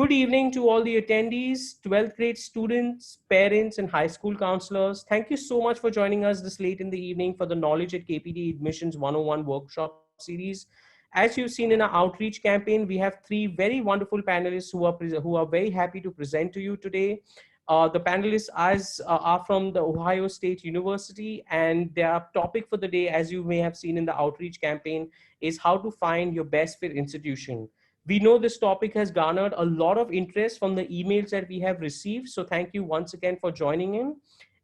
Good evening to all the attendees, 12th grade students, parents, and high school counselors. Thank you so much for joining us this late in the evening for the Knowledge at KPT Admissions 101 workshop series. As you've seen in our outreach campaign, we have three very wonderful panelists who are very happy to present to you today. The panelists are from the Ohio State University, and their topic for the day, as you may have seen in the outreach campaign, is how to find your best fit institution. We know this topic has garnered a lot of interest from the emails that we have received. So thank you once again for joining in.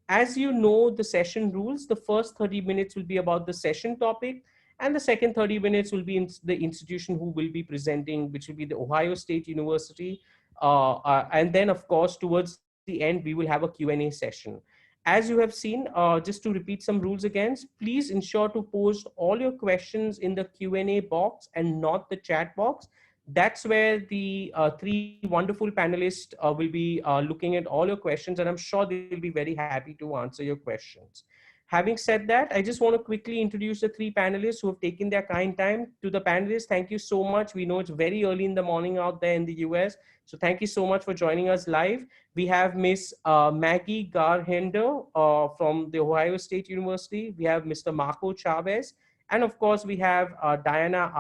As you know, the session rules, the first 30 minutes will be about the session topic, and the second 30 minutes will be in the institution who will be presenting, which will be the Ohio State University. And then, of course, towards the end, we will have a Q&A session. As you have seen, just to repeat some rules again, please ensure to post all your questions in the Q&A box and not the chat box. That's where the three wonderful panelists will be looking at all your questions, and I'm sure they'll be very happy to answer your questions. Having said that, I just want to quickly introduce the three panelists who have taken their kind time. To the panelists, thank you so much. We know it's very early in the morning out there in the US, so thank you so much for joining us live. We have Miss Maggie Garhender from the Ohio State University. We have Mr. Marco Chavez. And of course, we have Diana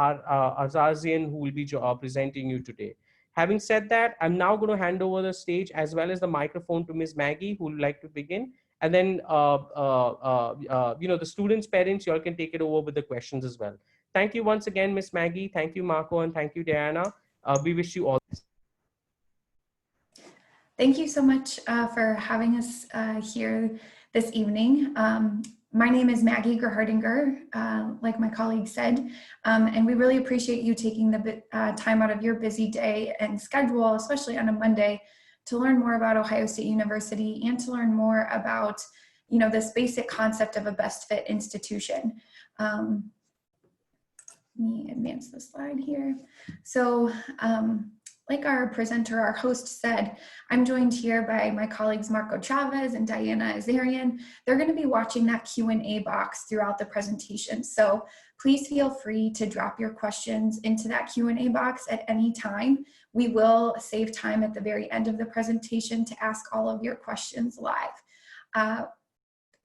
Azarzian, who will be presenting you today. Having said that, I'm now going to hand over the stage as well as the microphone to Ms. Maggie, who would like to begin. And then, the students, parents, you all can take it over with the questions as well. Thank you once again, Ms. Maggie. Thank you, Marco, and thank you, Diana. We wish you all the best. Thank you so much for having us here this evening. My name is Maggie Gerhardinger, like my colleague said, and we really appreciate you taking the time out of your busy day and schedule, especially on a Monday, to learn more about Ohio State University and to learn more about, this basic concept of a best fit institution. Let me advance the slide here. So, like our presenter, our host said, I'm joined here by my colleagues Marco Chavez and Diana Azarian. They're going to be watching that Q&A box throughout the presentation. So please feel free to drop your questions into that Q&A box at any time. We will save time at the very end of the presentation to ask all of your questions live.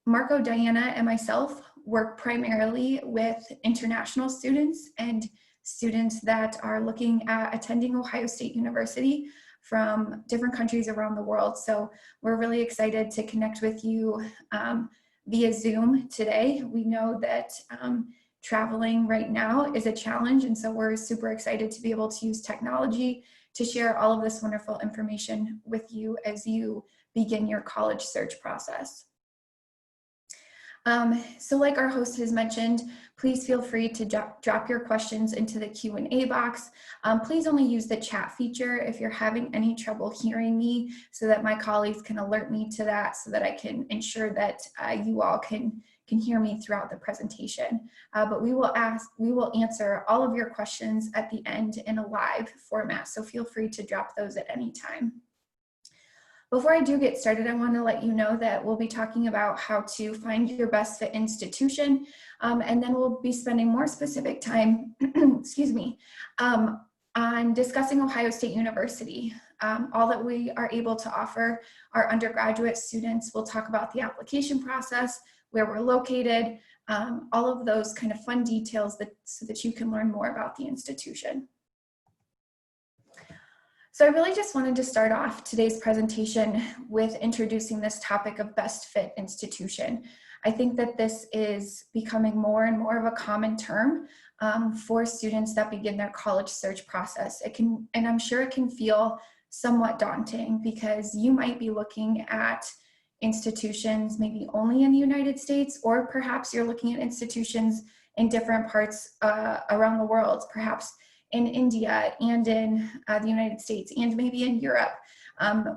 Marco, Diana, and myself work primarily with international students and students that are looking at attending Ohio State University from different countries around the world. So we're really excited to connect with you via Zoom today. We know that traveling right now is a challenge, and so we're super excited to be able to use technology to share all of this wonderful information with you as you begin your college search process. So like our host has mentioned, please feel free to drop your questions into the Q&A box. Please only use the chat feature if you're having any trouble hearing me, so that my colleagues can alert me to that, so that I can ensure that you all can hear me throughout the presentation. But we will answer all of your questions at the end in a live format, so feel free to drop those at any time. Before I do get started, I want to let you know that we'll be talking about how to find your best fit institution, and then we'll be spending more specific time, excuse me, on discussing Ohio State University. All that we are able to offer our undergraduate students. We'll talk about the application process, where we're located, all of those kind of fun details so that you can learn more about the institution. So I really just wanted to start off today's presentation with introducing this topic of best fit institution. I think that this is becoming more and more of a common term for students that begin their college search process. And I'm sure it can feel somewhat daunting, because you might be looking at institutions maybe only in the United States, or perhaps you're looking at institutions in different parts around the world, perhaps in India and in the United States and maybe in Europe.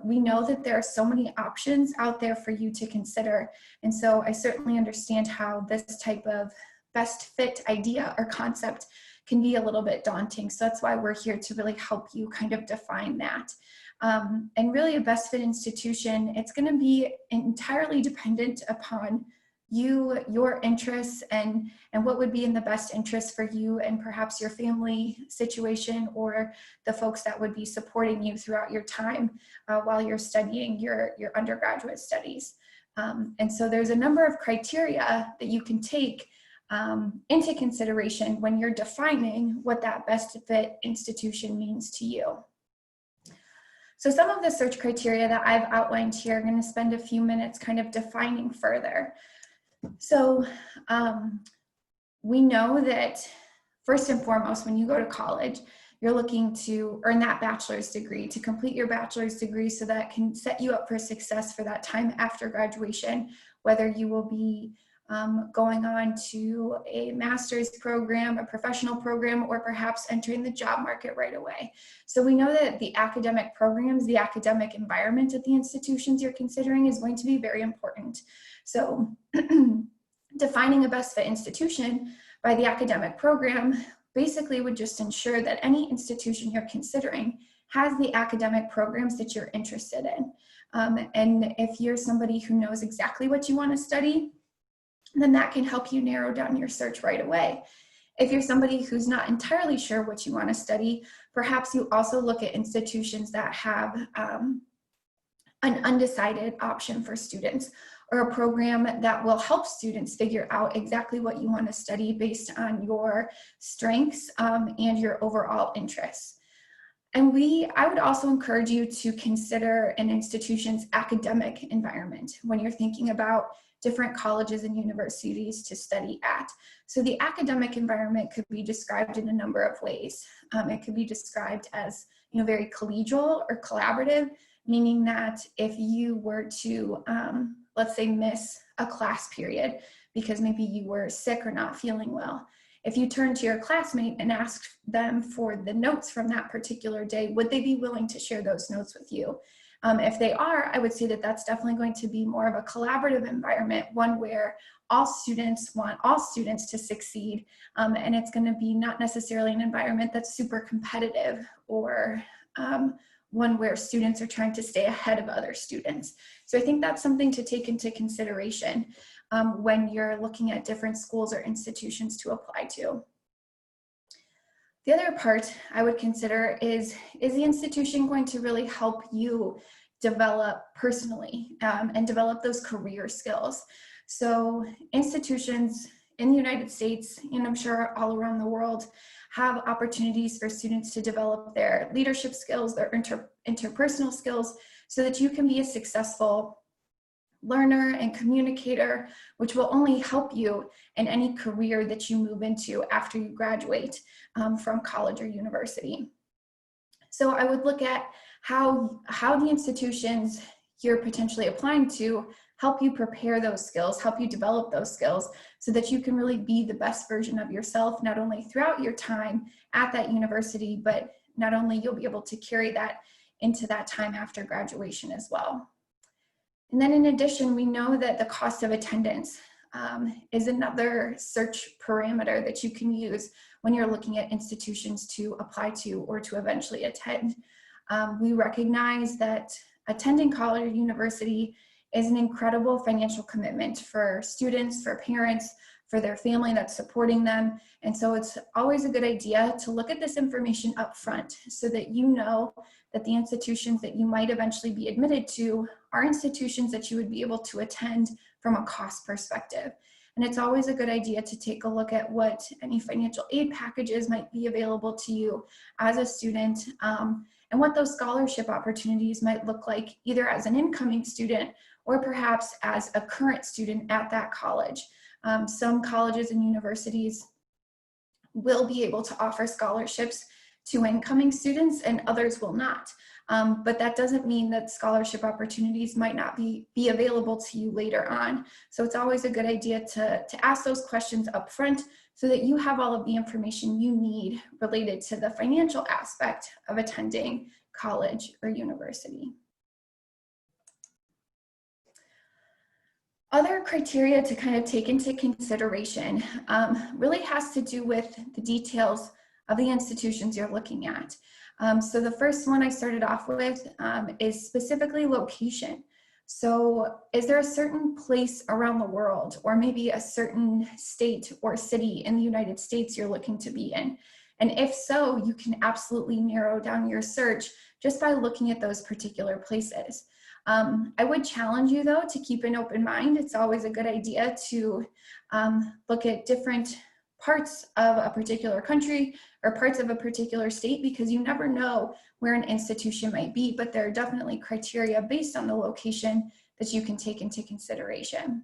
We know that there are so many options out there for you to consider. And so I certainly understand how this type of best fit idea or concept can be a little bit daunting. So that's why we're here to really help you kind of define that. And really a best fit institution, it's going to be entirely dependent upon your interests and what would be in the best interest for you and perhaps your family situation or the folks that would be supporting you throughout your time while you're studying your undergraduate studies. And so there's a number of criteria that you can take into consideration when you're defining what that best fit institution means to you. So some of the search criteria that I've outlined here, I'm going to spend a few minutes kind of defining further. So we know that first and foremost, when you go to college, you're looking to earn that bachelor's degree, to complete your bachelor's degree so that can set you up for success for that time after graduation, whether you will be going on to a master's program, a professional program, or perhaps entering the job market right away. So we know that the academic programs, the academic environment at the institutions you're considering is going to be very important. So defining a best fit institution by the academic program basically would just ensure that any institution you're considering has the academic programs that you're interested in. And if you're somebody who knows exactly what you want to study, then that can help you narrow down your search right away. If you're somebody who's not entirely sure what you want to study, perhaps you also look at institutions that have an undecided option for students, or a program that will help students figure out exactly what you want to study based on your strengths and your overall interests. And I would also encourage you to consider an institution's academic environment when you're thinking about different colleges and universities to study at. So the academic environment could be described in a number of ways. It could be described as, very collegial or collaborative, meaning that if you were to, let's say, miss a class period because maybe you were sick or not feeling well, if you turned to your classmate and asked them for the notes from that particular day, would they be willing to share those notes with you? If they are, I would say that that's definitely going to be more of a collaborative environment, one where all students want all students to succeed, and it's going to be not necessarily an environment that's super competitive or one where students are trying to stay ahead of other students. So I think that's something to take into consideration when you're looking at different schools or institutions to apply to. The other part I would consider is the institution going to really help you develop personally and develop those career skills? So institutions in the United States, and I'm sure all around the world, have opportunities for students to develop their leadership skills, their interpersonal skills, so that you can be a successful learner and communicator, which will only help you in any career that you move into after you graduate from college or university. So I would look at how the institutions you're potentially applying to help you prepare those skills, help you develop those skills so that you can really be the best version of yourself, not only throughout your time at that university, but not only you'll be able to carry that into that time after graduation as well. And then in addition, we know that the cost of attendance is another search parameter that you can use when you're looking at institutions to apply to or to eventually attend. We recognize that attending college or university is an incredible financial commitment for students, for parents, for their family that's supporting them. And so it's always a good idea to look at this information up front so that you know that the institutions that you might eventually be admitted to are institutions that you would be able to attend from a cost perspective. And it's always a good idea to take a look at what any financial aid packages might be available to you as a student, and what those scholarship opportunities might look like either as an incoming student or perhaps as a current student at that college. Some colleges and universities will be able to offer scholarships to incoming students and others will not. But that doesn't mean that scholarship opportunities might not be available to you later on. So it's always a good idea to ask those questions up front so that you have all of the information you need related to the financial aspect of attending college or university. Other criteria to kind of take into consideration really has to do with the details of the institutions you're looking at. So the first one I started off with is specifically location. So is there a certain place around the world, or maybe a certain state or city in the United States you're looking to be in? And if so, you can absolutely narrow down your search just by looking at those particular places. I would challenge you, though, to keep an open mind. It's always a good idea to look at different parts of a particular country or parts of a particular state, because you never know where an institution might be, but there are definitely criteria based on the location that you can take into consideration.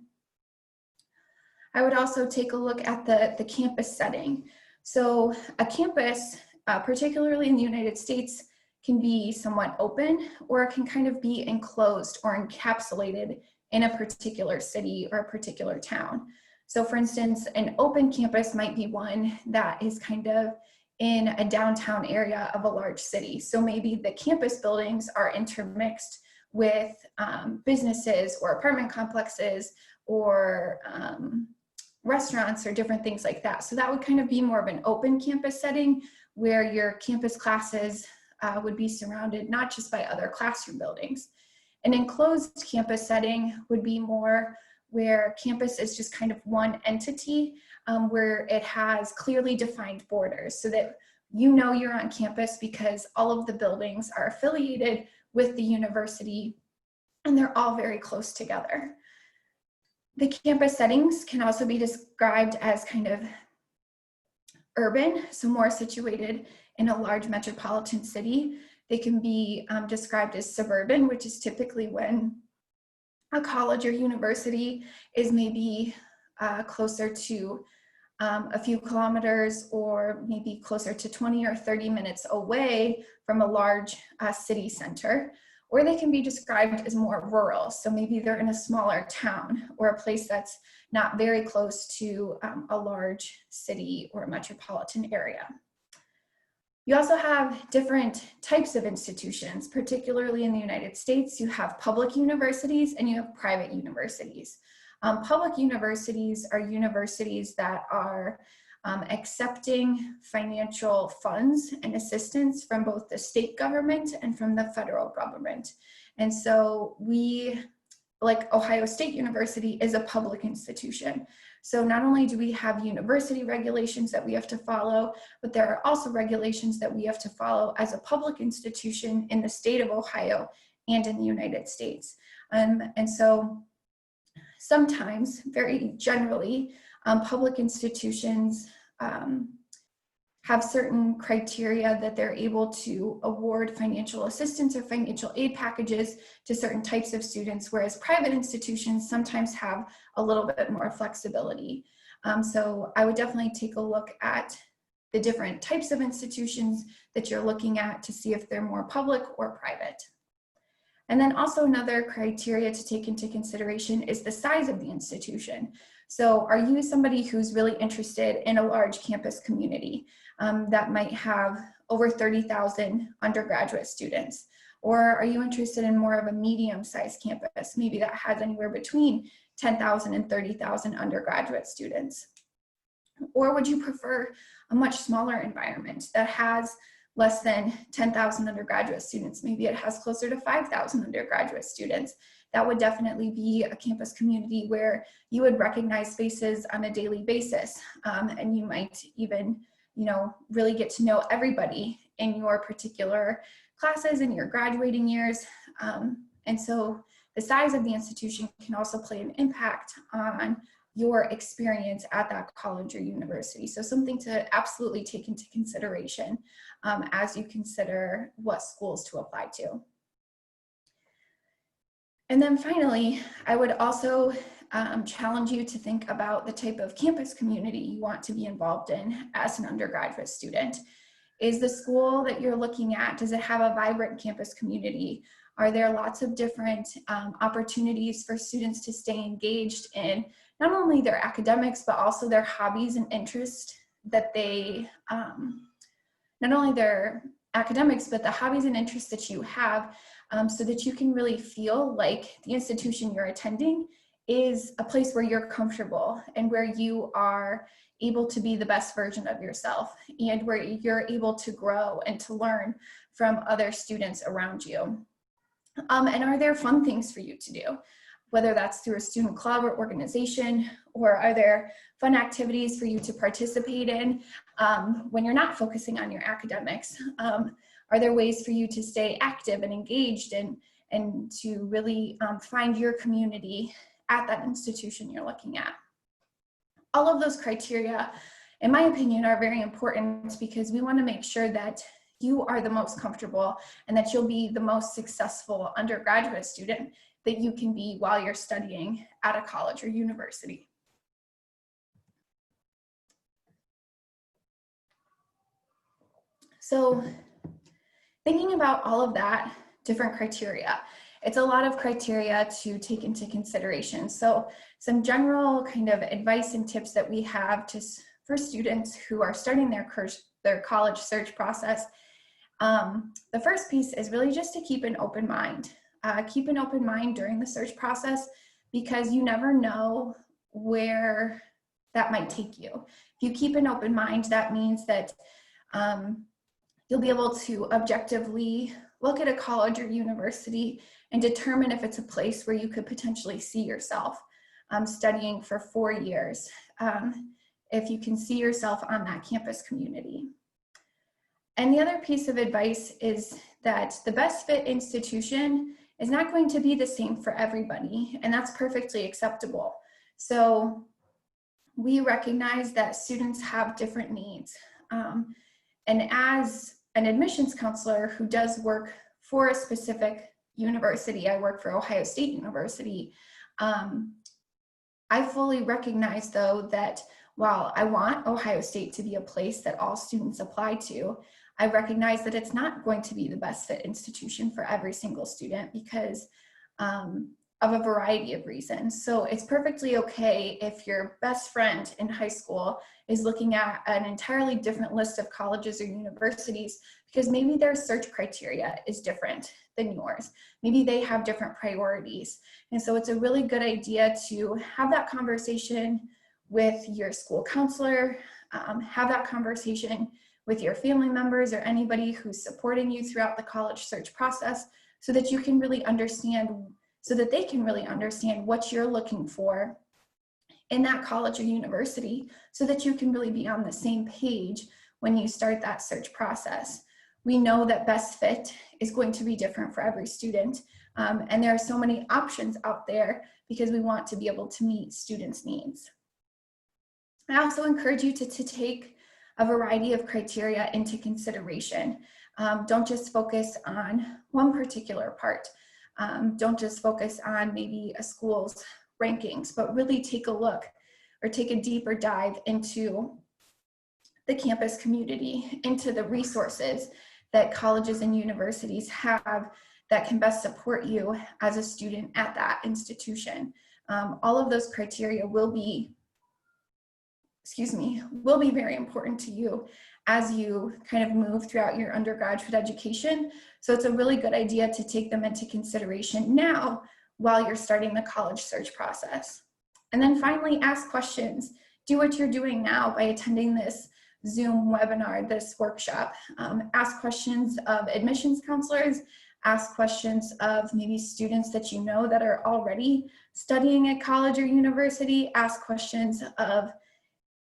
I would also take a look at the campus setting. So a campus, particularly in the United States, can be somewhat open, or it can kind of be enclosed or encapsulated in a particular city or a particular town. So for instance, an open campus might be one that is kind of in a downtown area of a large city. So maybe the campus buildings are intermixed with businesses or apartment complexes or restaurants or different things like that. So that would kind of be more of an open campus setting, where your campus classes would be surrounded not just by other classroom buildings. An enclosed campus setting would be more where campus is just kind of one entity, where it has clearly defined borders, so that you know you're on campus because all of the buildings are affiliated with the university and they're all very close together. The campus settings can also be described as kind of urban, so more situated in a large metropolitan city. They can be described as suburban, which is typically when a college or university is maybe closer to a few kilometers, or maybe closer to 20 or 30 minutes away from a large city center. Or they can be described as more rural. So maybe they're in a smaller town or a place that's not very close to a large city or metropolitan area. You also have different types of institutions, particularly in the United States. You have public universities and you have private universities. Public universities are universities that are accepting financial funds and assistance from both the state government and from the federal government. And so like Ohio State University is a public institution. So not only do we have university regulations that we have to follow, but there are also regulations that we have to follow as a public institution in the state of Ohio and in the United States. And so sometimes, very generally, public institutions have certain criteria that they're able to award financial assistance or financial aid packages to certain types of students, whereas private institutions sometimes have a little bit more flexibility. So I would definitely take a look at the different types of institutions that you're looking at to see if they're more public or private. And then also another criteria to take into consideration is the size of the institution. So are you somebody who's really interested in a large campus community that might have over 30,000 undergraduate students? Or are you interested in more of a medium-sized campus, maybe that has anywhere between 10,000 and 30,000 undergraduate students? Or would you prefer a much smaller environment that has less than 10,000 undergraduate students? Maybe it has closer to 5,000 undergraduate students. That would definitely be a campus community where you would recognize faces on a daily basis. And you might even, really get to know everybody in your particular classes in your graduating years. And so the size of the institution can also play an impact on your experience at that college or university. So something to absolutely take into consideration as you consider what schools to apply to. And then finally, I would also challenge you to think about the type of campus community you want to be involved in as an undergraduate student. Is the school that you're looking at, does it have a vibrant campus community? Are there lots of different opportunities for students to stay engaged in not only their academics, but also their hobbies and interests that they, not only their academics, but the hobbies and interests that you have, so that you can really feel like the institution you're attending is a place where you're comfortable and where you are able to be the best version of yourself and where you're able to grow and to learn from other students around you. And are there fun things for you to do? Whether that's through a student club or organization, or are there fun activities for you to participate in when you're not focusing on your academics? Are there ways for you to stay active and engaged and to really find your community at that institution you're looking at? All of those criteria, in my opinion, are very important because we want to make sure that you are the most comfortable and that you'll be the most successful undergraduate student that you can be while you're studying at a college or university. So thinking about all of that, different criteria, it's a lot of criteria to take into consideration. So some general kind of advice and tips that we have for students who are starting their college search process. The first piece is really just to keep an open mind. Keep an open mind during the search process because you never know where that might take you. If you keep an open mind, that means that you'll be able to objectively look at a college or university and determine if it's a place where you could potentially see yourself studying for 4 years, if you can see yourself on that campus community. And the other piece of advice is that the best fit institution is not going to be the same for everybody, and that's perfectly acceptable. So we recognize that students have different needs. And as an admissions counselor who does work for a specific university, I work for Ohio State University, I fully recognize though that while I want Ohio State to be a place that all students apply to, I recognize that it's not going to be the best fit institution for every single student because of a variety of reasons. So it's perfectly okay if your best friend in high school is looking at an entirely different list of colleges or universities because maybe their search criteria is different than yours. Maybe they have different priorities. And so it's a really good idea to have that conversation with your school counselor, have that conversation with your family members or anybody who's supporting you throughout the college search process so that you can really understand, so that they can really understand what you're looking for in that college or university so that you can really be on the same page when you start that search process. We know that best fit is going to be different for every student, and there are so many options out there because we want to be able to meet students' needs. I also encourage you to take a variety of criteria into consideration. Don't just focus on one particular part. Don't just focus on maybe a school's rankings, but really take a look or take a deeper dive into the campus community, into the resources that colleges and universities have that can best support you as a student at that institution. All of those criteria will be very important to you as you kind of move throughout your undergraduate education. So it's a really good idea to take them into consideration now while you're starting the college search process. And then finally, ask questions. Do what you're doing now by attending this Zoom webinar, this workshop. Ask questions of admissions counselors, ask questions of maybe students that you know that are already studying at college or university, ask questions of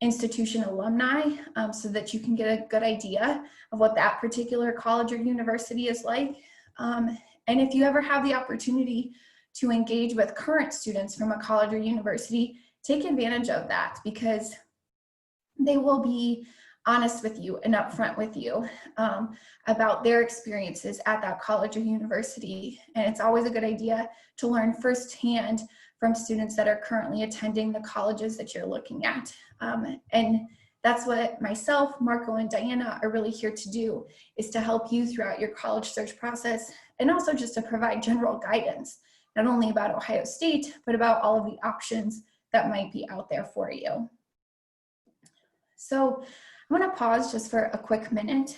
institution alumni so that you can get a good idea of what that particular college or university is like. And if you ever have the opportunity to engage with current students from a college or university, take advantage of that because they will be honest with you and upfront with you about their experiences at that college or university. And it's always a good idea to learn firsthand from students that are currently attending the colleges that you're looking at. And that's what myself, Marco, and Diana are really here to do, is to help you throughout your college search process and also just to provide general guidance, not only about Ohio State, but about all of the options that might be out there for you. So I'm going to pause just for a quick minute.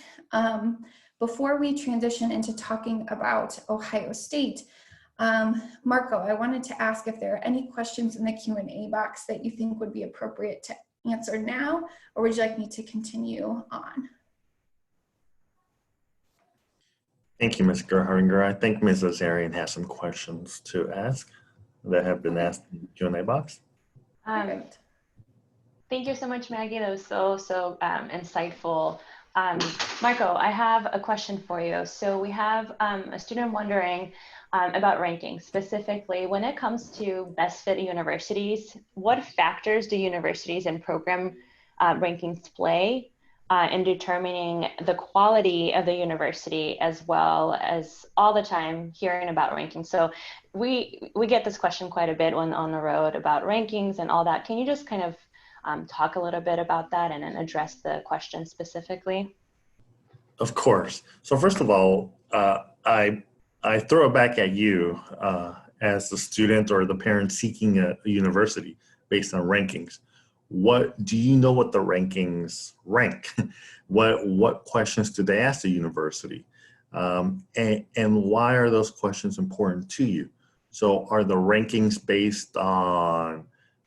Before we transition into talking about Ohio State, Marco, I wanted to ask if there are any questions in the Q&A box that you think would be appropriate to answer now, or would you like me to continue on? Thank you, Ms. Gerhardinger. I think Mrs. Arian has some questions to ask that have been Okay, asked in the Q&A box. perfect. Thank you so much, Maggie. That was so insightful. Um, Marco, I have a question for you. So we have a student wondering about rankings, specifically when it comes to best fit universities, what factors do universities and program rankings play in determining the quality of the university, as well as all the time hearing about rankings? So we get this question quite a bit when on the road about rankings and all that. Can you just kind of talk a little bit about that and then address the question specifically? Of course. So first of all, I throw it back at you as the student or the parent seeking a university based on rankings. What do you know what the rankings rank? What questions do they ask the university? And why are those questions important to you? So are the rankings based on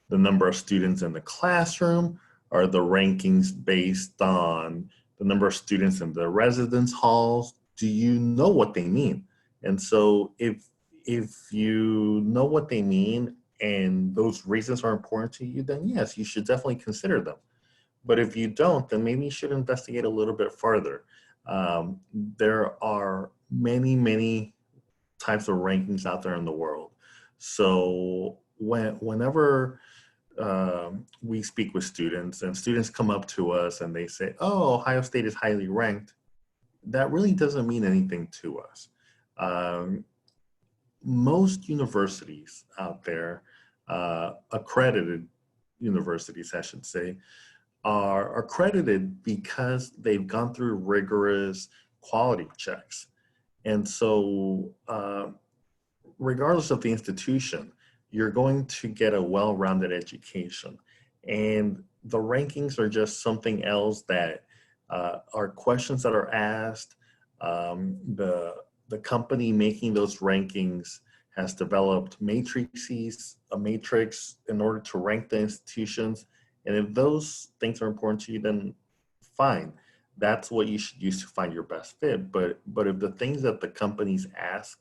the number of students in the classroom? Are the rankings based on the number of students in the residence halls? Do you know what they mean? And so if you know what they mean and those reasons are important to you, then yes, you should definitely consider them. But if you don't, then maybe you should investigate a little bit further. There are many types of rankings out there in the world. So whenever we speak with students and students come up to us and they say, oh, Ohio State is highly ranked, that really doesn't mean anything to us. Most universities out there, accredited universities, I should say, are accredited because they've gone through rigorous quality checks. And so regardless of the institution, you're going to get a well-rounded education. And the rankings are just something else that are questions that are asked. The company making those rankings has developed matrices, a matrix in order to rank the institutions. And if those things are important to you, then fine. That's what you should use to find your best fit. But if the things that the companies ask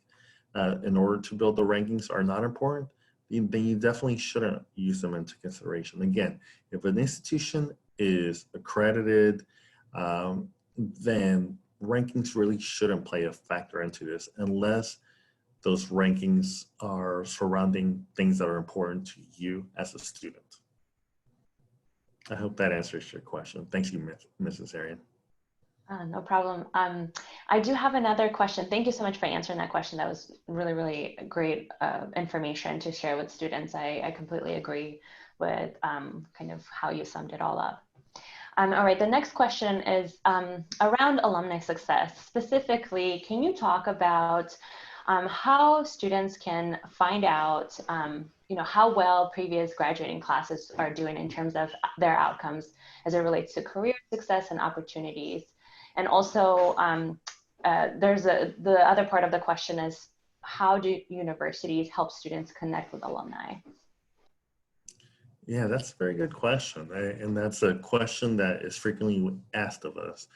in order to build the rankings are not important, then you definitely shouldn't use them into consideration. Again, if an institution is accredited, then rankings really shouldn't play a factor into this unless those rankings are surrounding things that are important to you as a student. I hope that answers your question. Thank you, Mrs. Arian. No problem. I do have another question. Thank you so much for answering that question. That was really great information to share with students. I completely agree with kind of how you summed it all up. All right, the next question is around alumni success. Specifically, can you talk about how students can find out how well previous graduating classes are doing in terms of their outcomes as it relates to career success and opportunities? And also, the other part of the question is, how do universities help students connect with alumni? Yeah, that's a very good question. And that's a question that is frequently asked of us.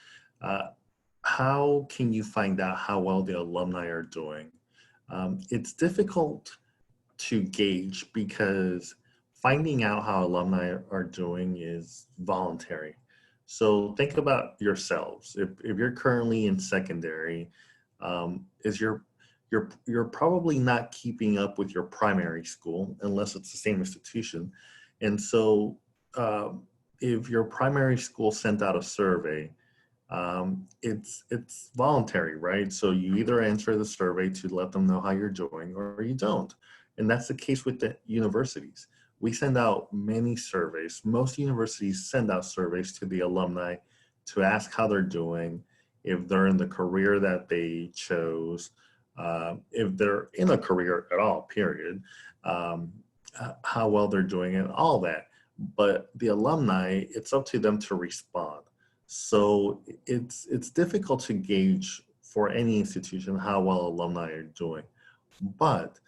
How can you find out how well the alumni are doing? It's difficult to gauge because finding out how alumni are doing is voluntary. So think about yourselves. If you're currently in secondary, you're probably not keeping up with your primary school unless it's the same institution. And so if your primary school sent out a survey, it's voluntary, right? So you either answer the survey to let them know how you're doing or you don't. And that's the case with the universities. We send out many surveys. Most universities send out surveys to the alumni to ask how they're doing, if they're in the career that they chose, if they're in a career at all, period, how well they're doing and all that. But the alumni, it's up to them to respond. So it's difficult to gauge for any institution how well alumni are doing. But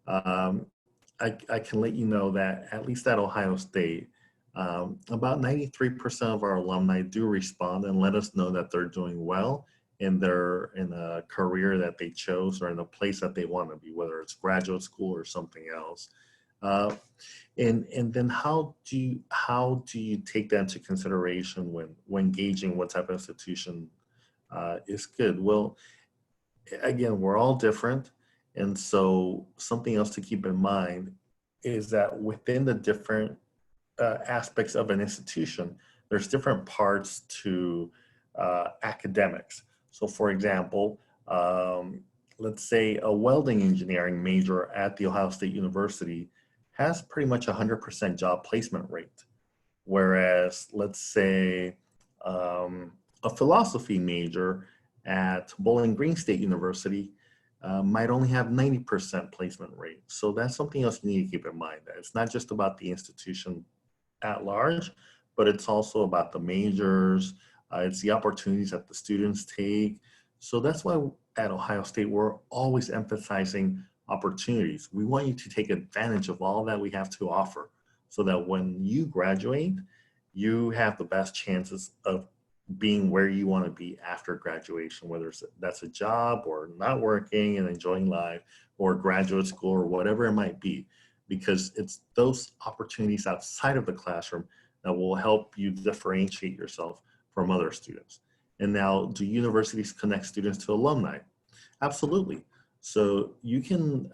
I can let you know that at least at Ohio State, about 93% of our alumni do respond and let us know that they're doing well in a career that they chose or in a place that they want to be, whether it's graduate school or something else. And then how do you take that into consideration when gauging what type of institution is good? Well, again, we're all different, and so something else to keep in mind is that within the different aspects of an institution, there's different parts to academics. So, for example, let's say a welding engineering major at the Ohio State University has pretty much 100% job placement rate. Whereas, let's say a philosophy major at Bowling Green State University might only have 90% placement rate. So that's something else you need to keep in mind. That it's not just about the institution at large, but it's also about the majors. It's the opportunities that the students take. So that's why at Ohio State, we're always emphasizing opportunities. We want you to take advantage of all that we have to offer so that when you graduate, you have the best chances of being where you want to be after graduation, whether that's a job or not working and enjoying life or graduate school or whatever it might be, because it's those opportunities outside of the classroom that will help you differentiate yourself from other students. And now, do universities connect students to alumni? Absolutely. So you can,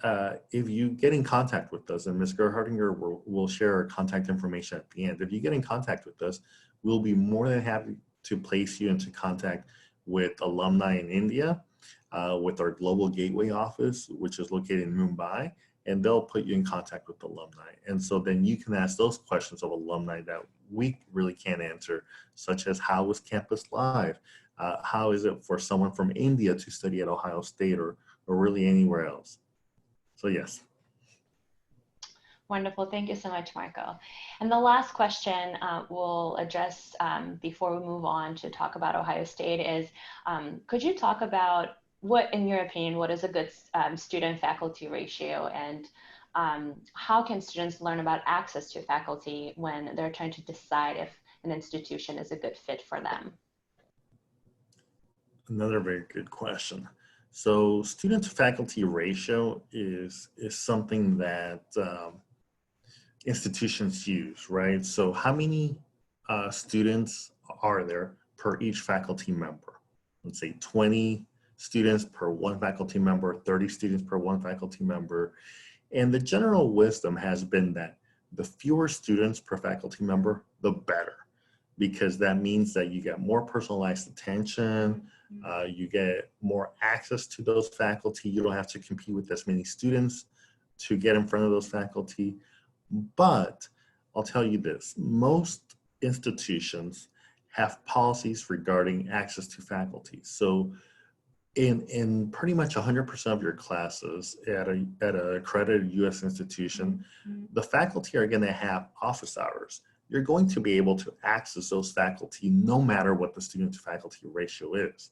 if you get in contact with us, and Ms. Gerhardinger will share our contact information at the end. If you get in contact with us, we'll be more than happy to place you into contact with alumni in India, with our Global Gateway office, which is located in Mumbai, and they'll put you in contact with alumni. And so then you can ask those questions of alumni that we really can't answer, such as how was campus life? How is it for someone from India to study at Ohio State or really anywhere else? So yes. Wonderful. Thank you so much, Marco. And the last question we'll address before we move on to talk about Ohio State is, could you talk about what, in your opinion, what is a good student-faculty ratio, and how can students learn about access to faculty when they're trying to decide if an institution is a good fit for them? Another very good question. So student to faculty ratio is something that institutions use, right? So how many students are there per each faculty member? Let's say 20 students per one faculty member, 30 students per one faculty member. And the general wisdom has been that the fewer students per faculty member, the better, because that means that you get more personalized attention, you get more access to those faculty. You don't have to compete with as many students to get in front of those faculty. But I'll tell you this, most institutions have policies regarding access to faculty. So in pretty much 100% of your classes at an accredited U.S. institution, the faculty are going to have office hours. You're going to be able to access those faculty no matter what the student to faculty ratio is.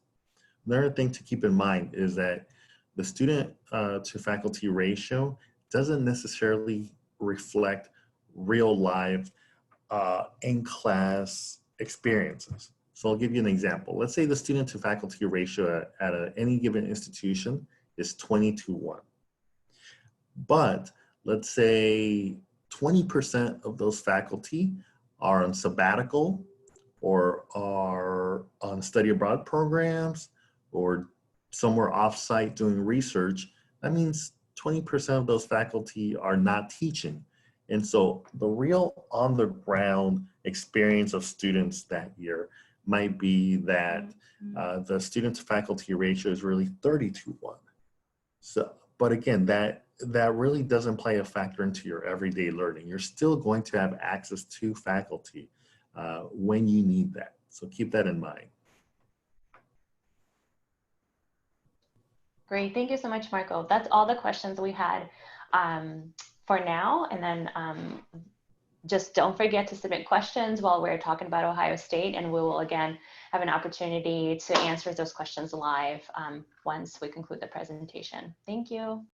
Another thing to keep in mind is that the student to faculty ratio doesn't necessarily reflect real life in-class experiences. So I'll give you an example. Let's say the student to faculty ratio at any given institution is 20:1. But let's say 20% of those faculty are on sabbatical or are on study abroad programs or somewhere offsite doing research. That means 20% of those faculty are not teaching. And so the real on the ground experience of students that year might be that the student to faculty ratio is really 30:1. So, but again, that really doesn't play a factor into your everyday learning. You're still going to have access to faculty when you need that. So keep that in mind. Great, thank you so much, Marco. That's all the questions we had for now. And then just don't forget to submit questions while we're talking about Ohio State, and we will again have an opportunity to answer those questions live once we conclude the presentation. Thank you.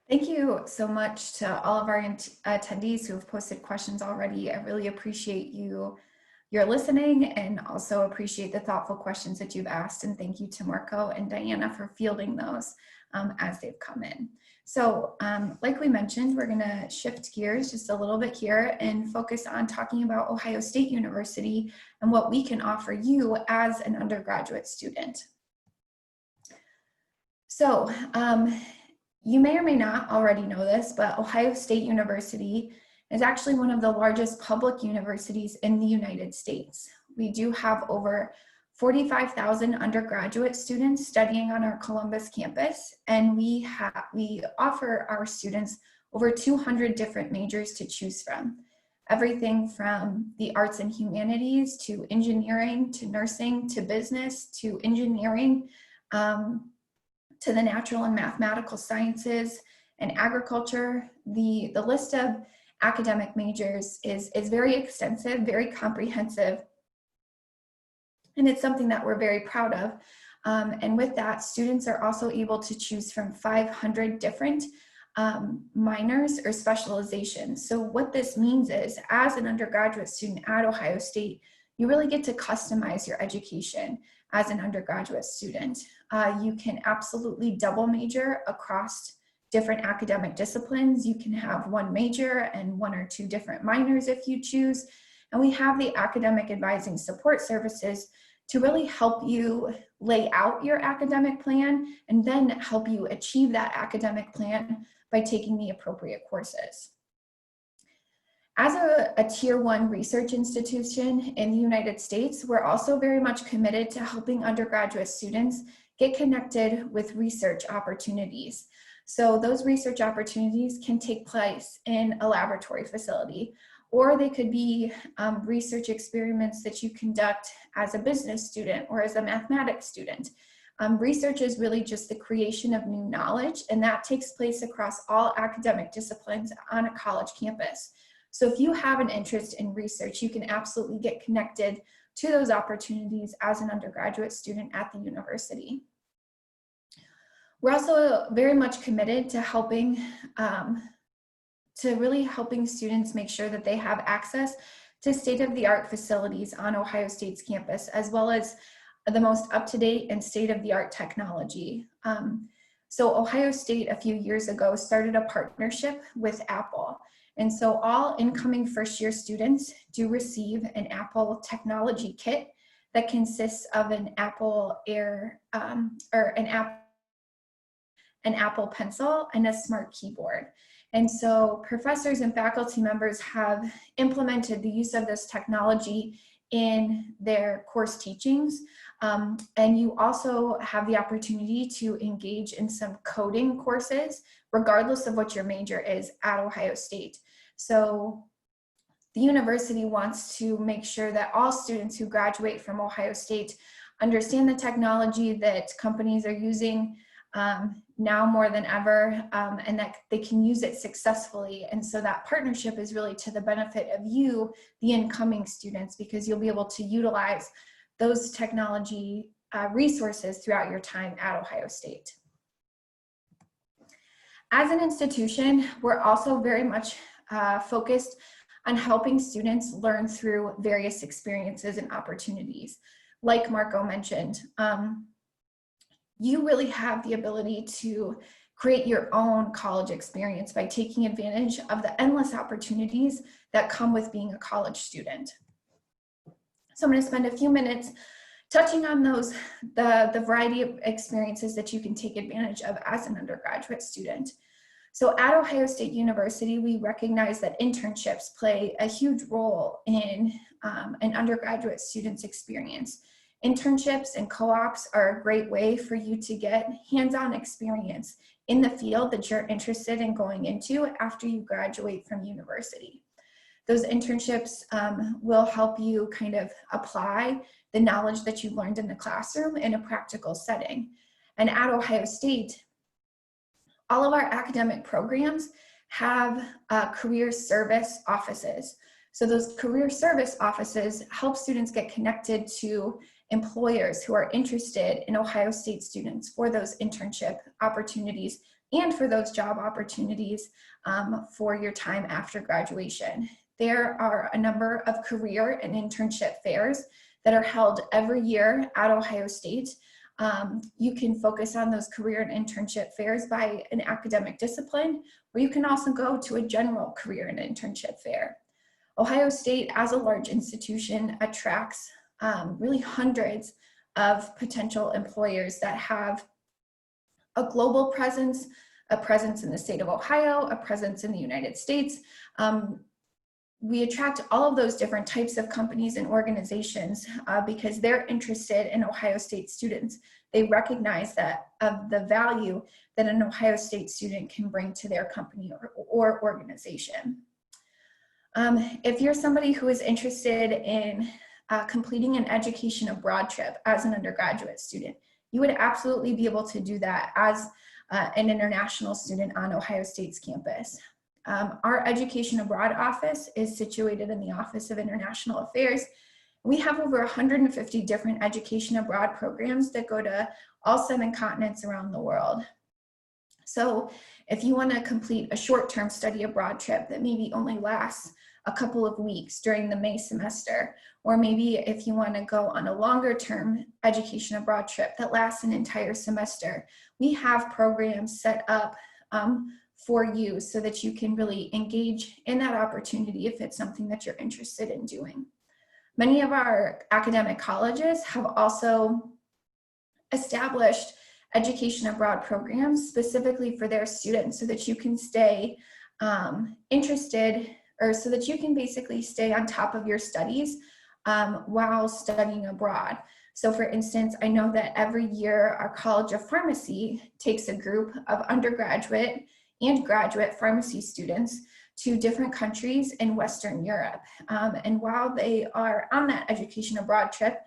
Thank you so much to all of our attendees who have posted questions already. I really appreciate you your listening, and also appreciate the thoughtful questions that you've asked. And thank you to Marco and Diana for fielding those as they've come in. So like we mentioned, we're gonna shift gears just a little bit here and focus on talking about Ohio State University and what we can offer you as an undergraduate student. So you may or may not already know this, but Ohio State University is actually one of the largest public universities in the United States. We do have over 45,000 undergraduate students studying on our Columbus campus, and we offer our students over 200 different majors to choose from. Everything from the arts and humanities to engineering to nursing to business to engineering to the natural and mathematical sciences and agriculture. The list of academic majors is very extensive, very comprehensive, and it's something that we're very proud of. And with that, students are also able to choose from 500 different minors or specializations. So what this means is, as an undergraduate student at Ohio State, you really get to customize your education as an undergraduate student. You can absolutely double major across different academic disciplines. You can have one major and one or two different minors if you choose. And we have the academic advising support services to really help you lay out your academic plan and then help you achieve that academic plan by taking the appropriate courses. As a Tier 1 research institution in the United States, we're also very much committed to helping undergraduate students get connected with research opportunities. So those research opportunities can take place in a laboratory facility, or they could be research experiments that you conduct as a business student or as a mathematics student. Research is really just the creation of new knowledge, and that takes place across all academic disciplines on a college campus. So if you have an interest in research, you can absolutely get connected to those opportunities as an undergraduate student at the university. We're also very much committed to helping, helping students make sure that they have access to state-of-the-art facilities on Ohio State's campus, as well as the most up-to-date and state-of-the-art technology. So Ohio State a few years ago started a partnership with Apple. And so all incoming first-year students do receive an Apple technology kit that consists of an Apple an Apple Pencil and a smart keyboard. And so professors and faculty members have implemented the use of this technology in their course teachings. And you also have the opportunity to engage in some coding courses, regardless of what your major is at Ohio State. So the university wants to make sure that all students who graduate from Ohio State understand the technology that companies are using now more than ever, and that they can use it successfully. And so that partnership is really to the benefit of you, the incoming students, because you'll be able to utilize those technology resources throughout your time at Ohio State. As an institution, we're also very much focused on helping students learn through various experiences and opportunities. Like Marco mentioned, you really have the ability to create your own college experience by taking advantage of the endless opportunities that come with being a college student. So I'm going to spend a few minutes touching on the variety of experiences that you can take advantage of as an undergraduate student. So at Ohio State University, we recognize that internships play a huge role in an undergraduate student's experience. Internships and co-ops are a great way for you to get hands-on experience in the field that you're interested in going into after you graduate from university. Those internships will help you kind of apply the knowledge that you learned in the classroom in a practical setting. And at Ohio State, all of our academic programs have career service offices. So those career service offices help students get connected to employers who are interested in Ohio State students for those internship opportunities and for those job opportunities for your time after graduation. there are a number of career and internship fairs that are held every year at Ohio State. You can focus on those career and internship fairs by an academic discipline, or you can also go to a general career and internship fair. Ohio State, as a large institution, attracts really hundreds of potential employers that have a global presence, a presence in the state of Ohio, a presence in the United States. We attract all of those different types of companies and organizations because they're interested in Ohio State students. They recognize that of the value that an Ohio State student can bring to their company or organization. If you're somebody who is interested in completing an education abroad trip as an undergraduate student, you would absolutely be able to do that as an international student on Ohio State's campus. Our Education Abroad office is situated in the Office of International Affairs. We have over 150 different education abroad programs that go to all 7 continents around the world. So if you want to complete a short-term study abroad trip that maybe only lasts a couple of weeks during the May semester, or maybe if you want to go on a longer-term education abroad trip that lasts an entire semester, we have programs set up for you so that you can really engage in that opportunity if it's something that you're interested in doing. Many of our academic colleges have also established education abroad programs specifically for their students so that you can stay interested, or so that you can basically stay on top of your studies while studying abroad. So for instance, I know that every year our College of Pharmacy takes a group of undergraduate and graduate pharmacy students to different countries in Western Europe. And while they are on that education abroad trip,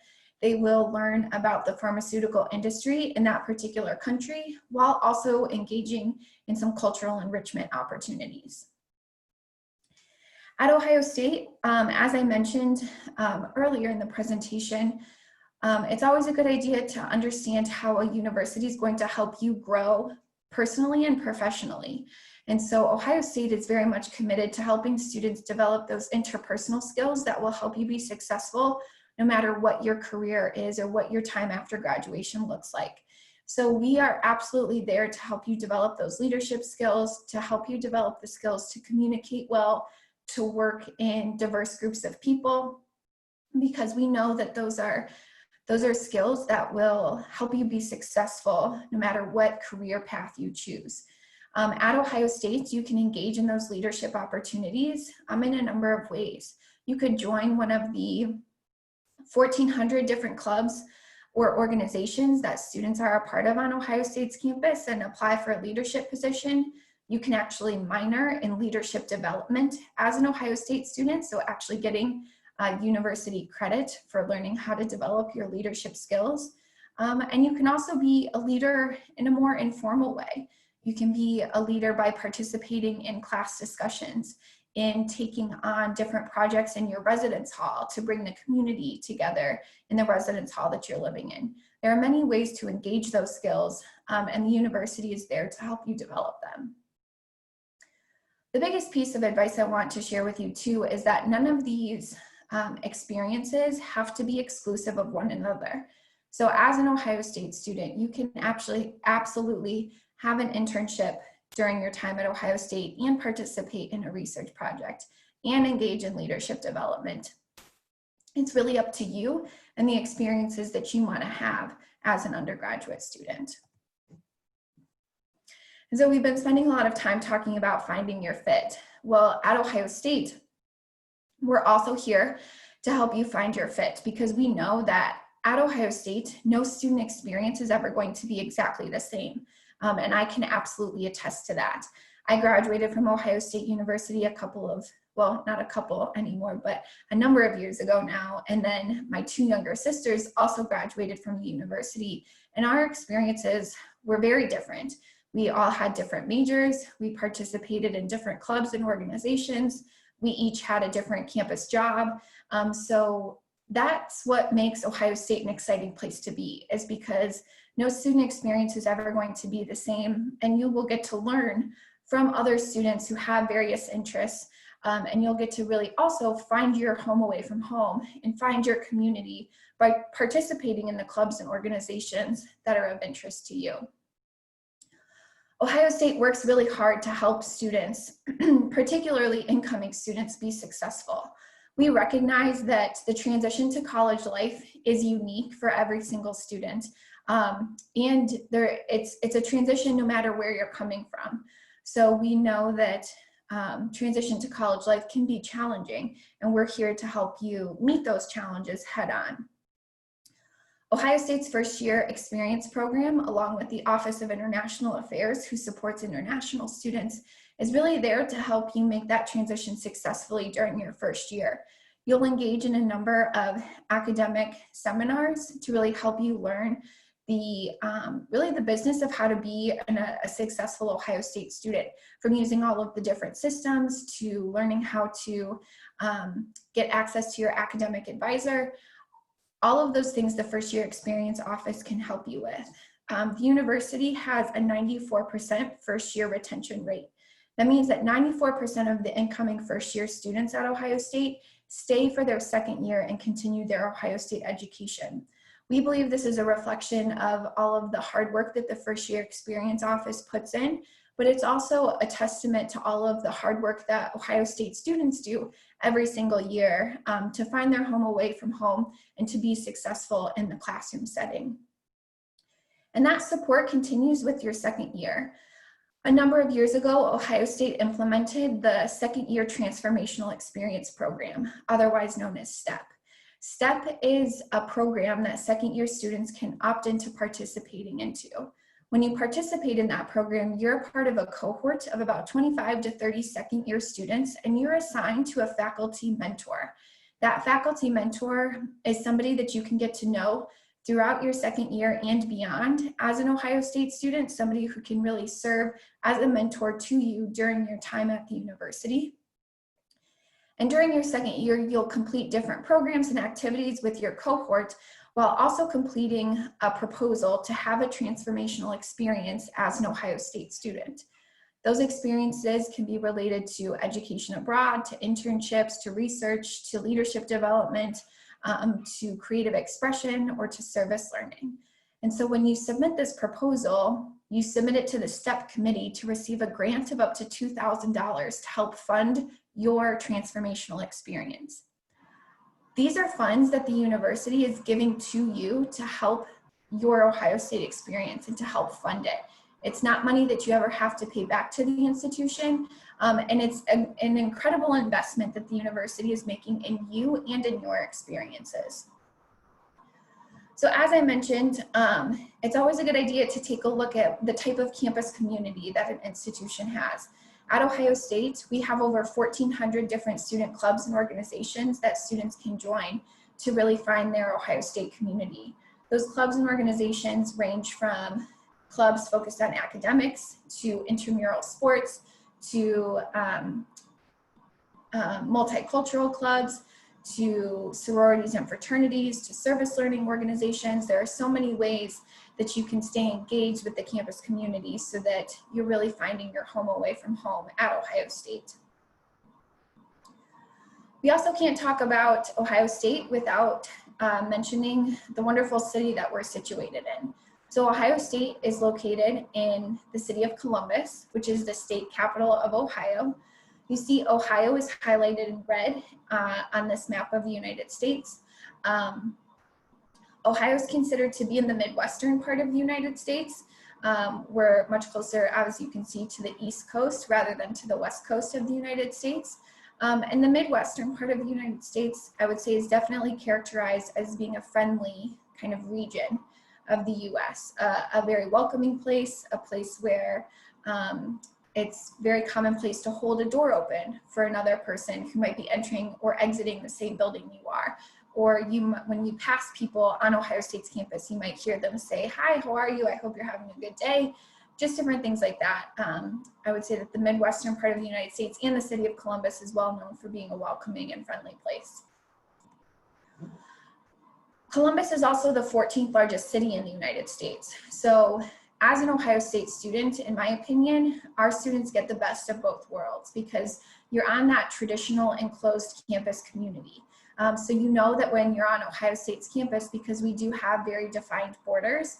they will learn about the pharmaceutical industry in that particular country while also engaging in some cultural enrichment opportunities. At Ohio State, as I mentioned earlier in the presentation, it's always a good idea to understand how a university is going to help you grow personally and professionally. And so Ohio State is very much committed to helping students develop those interpersonal skills that will help you be successful no matter what your career is or what your time after graduation looks like. So we are absolutely there to help you develop those leadership skills, to help you develop the skills to communicate well, to work in diverse groups of people, because we know that those are skills that will help you be successful no matter what career path you choose. At Ohio State, you can engage in those leadership opportunities in a number of ways. You could join one of the 1,400 different clubs or organizations that students are a part of on Ohio State's campus and apply for a leadership position. You can actually minor in leadership development as an Ohio State student, so actually getting university credit for learning how to develop your leadership skills. And you can also be a leader in a more informal way. You can be a leader by participating in class discussions, in taking on different projects in your residence hall to bring the community together in the residence hall that you're living in. There are many ways to engage those skills, and the university is there to help you develop them. The biggest piece of advice I want to share with you too is that none of these experiences have to be exclusive of one another. So as an Ohio State student, you can actually absolutely have an internship during your time at Ohio State and participate in a research project and engage in leadership development. It's really up to you and the experiences that you want to have as an undergraduate student. And so we've been spending a lot of time talking about finding your fit. Well, at Ohio State, we're also here to help you find your fit, because we know that at Ohio State, no student experience is ever going to be exactly the same. And I can absolutely attest to that. I graduated from Ohio State University a couple of, well, not a couple anymore, but a number of years ago now. And then my 2 younger sisters also graduated from the university, and our experiences were very different. We all had different majors. We participated in different clubs and organizations. We each had a different campus job. So that's what makes Ohio State an exciting place to be, is because no student experience is ever going to be the same, and you will get to learn from other students who have various interests And you'll get to really also find your home away from home and find your community by participating in the clubs and organizations that are of interest to you. Ohio State works really hard to help students, particularly incoming students, be successful. We recognize that the transition to college life is unique for every single student. And it's a transition no matter where you're coming from. So we know that transition to college life can be challenging, and we're here to help you meet those challenges head on. Ohio State's first year experience program, along with the Office of International Affairs, who supports international students, is really there to help you make that transition successfully during your first year. You'll engage in a number of academic seminars to really help you learn really the business of how to be a successful Ohio State student, from using all of the different systems to learning how to get access to your academic advisor. All of those things the first year experience office can help you with. The university has a 94% first year retention rate. That means that 94% of the incoming first year students at Ohio State stay for their second year and continue their Ohio State education. We believe this is a reflection of all of the hard work that the first year experience office puts in, but it's also a testament to all of the hard work that Ohio State students do every single year to find their home away from home and to be successful in the classroom setting. And that support continues with your second year. A number of years ago, Ohio State implemented the second year transformational experience program, otherwise known as STEP. STEP is a program that second year students can opt into participating into. When you participate in that program, you're a part of a cohort of about 25 to 30 second year students, and you're assigned to a faculty mentor. That faculty mentor is somebody that you can get to know throughout your second year and beyond. As an Ohio State student, somebody who can really serve as a mentor to you during your time at the university. And during your second year, you'll complete different programs and activities with your cohort, while also completing a proposal to have a transformational experience as an Ohio State student. Those experiences can be related to education abroad, to internships, to research, to leadership development, to creative expression, or to service learning. And so when you submit this proposal, you submit it to the STEP committee to receive a grant of up to $2,000 to help fund your transformational experience. These are funds that the university is giving to you to help your Ohio State experience and to help fund it. It's not money that you ever have to pay back to the institution, and it's an incredible investment that the university is making in you and in your experiences. So as I mentioned, it's always a good idea to take a look at the type of campus community that an institution has. At Ohio State, we have over 1,400 different student clubs and organizations that students can join to really find their Ohio State community. Those clubs and organizations range from clubs focused on academics, to intramural sports, to multicultural clubs, to sororities and fraternities, to service learning organizations. There are so many ways that you can stay engaged with the campus community so that you're really finding your home away from home at Ohio State. We also can't talk about Ohio State without mentioning the wonderful city that we're situated in. So Ohio State is located in the city of Columbus, which is the state capital of Ohio. You see Ohio is highlighted in red on this map of the United States. Ohio is considered to be in the Midwestern part of the United States. We're much closer, as you can see, to the East Coast rather than to the West Coast of the United States. And the Midwestern part of the United States, I would say, is definitely characterized as being a friendly kind of region of the US, a very welcoming place, a place where it's very commonplace to hold a door open for another person who might be entering or exiting the same building you are. Or when you pass people on Ohio State's campus, you might hear them say, "Hi, how are you? I hope you're having a good day." Just different things like that. I would say that the Midwestern part of the United States and the city of Columbus is well known for being a welcoming and friendly place. Columbus is also the 14th largest city in the United States. So as an Ohio State student, in my opinion, our students get the best of both worlds because you're on that traditional enclosed campus community. So you know that when you're on Ohio State's campus, because we do have very defined borders,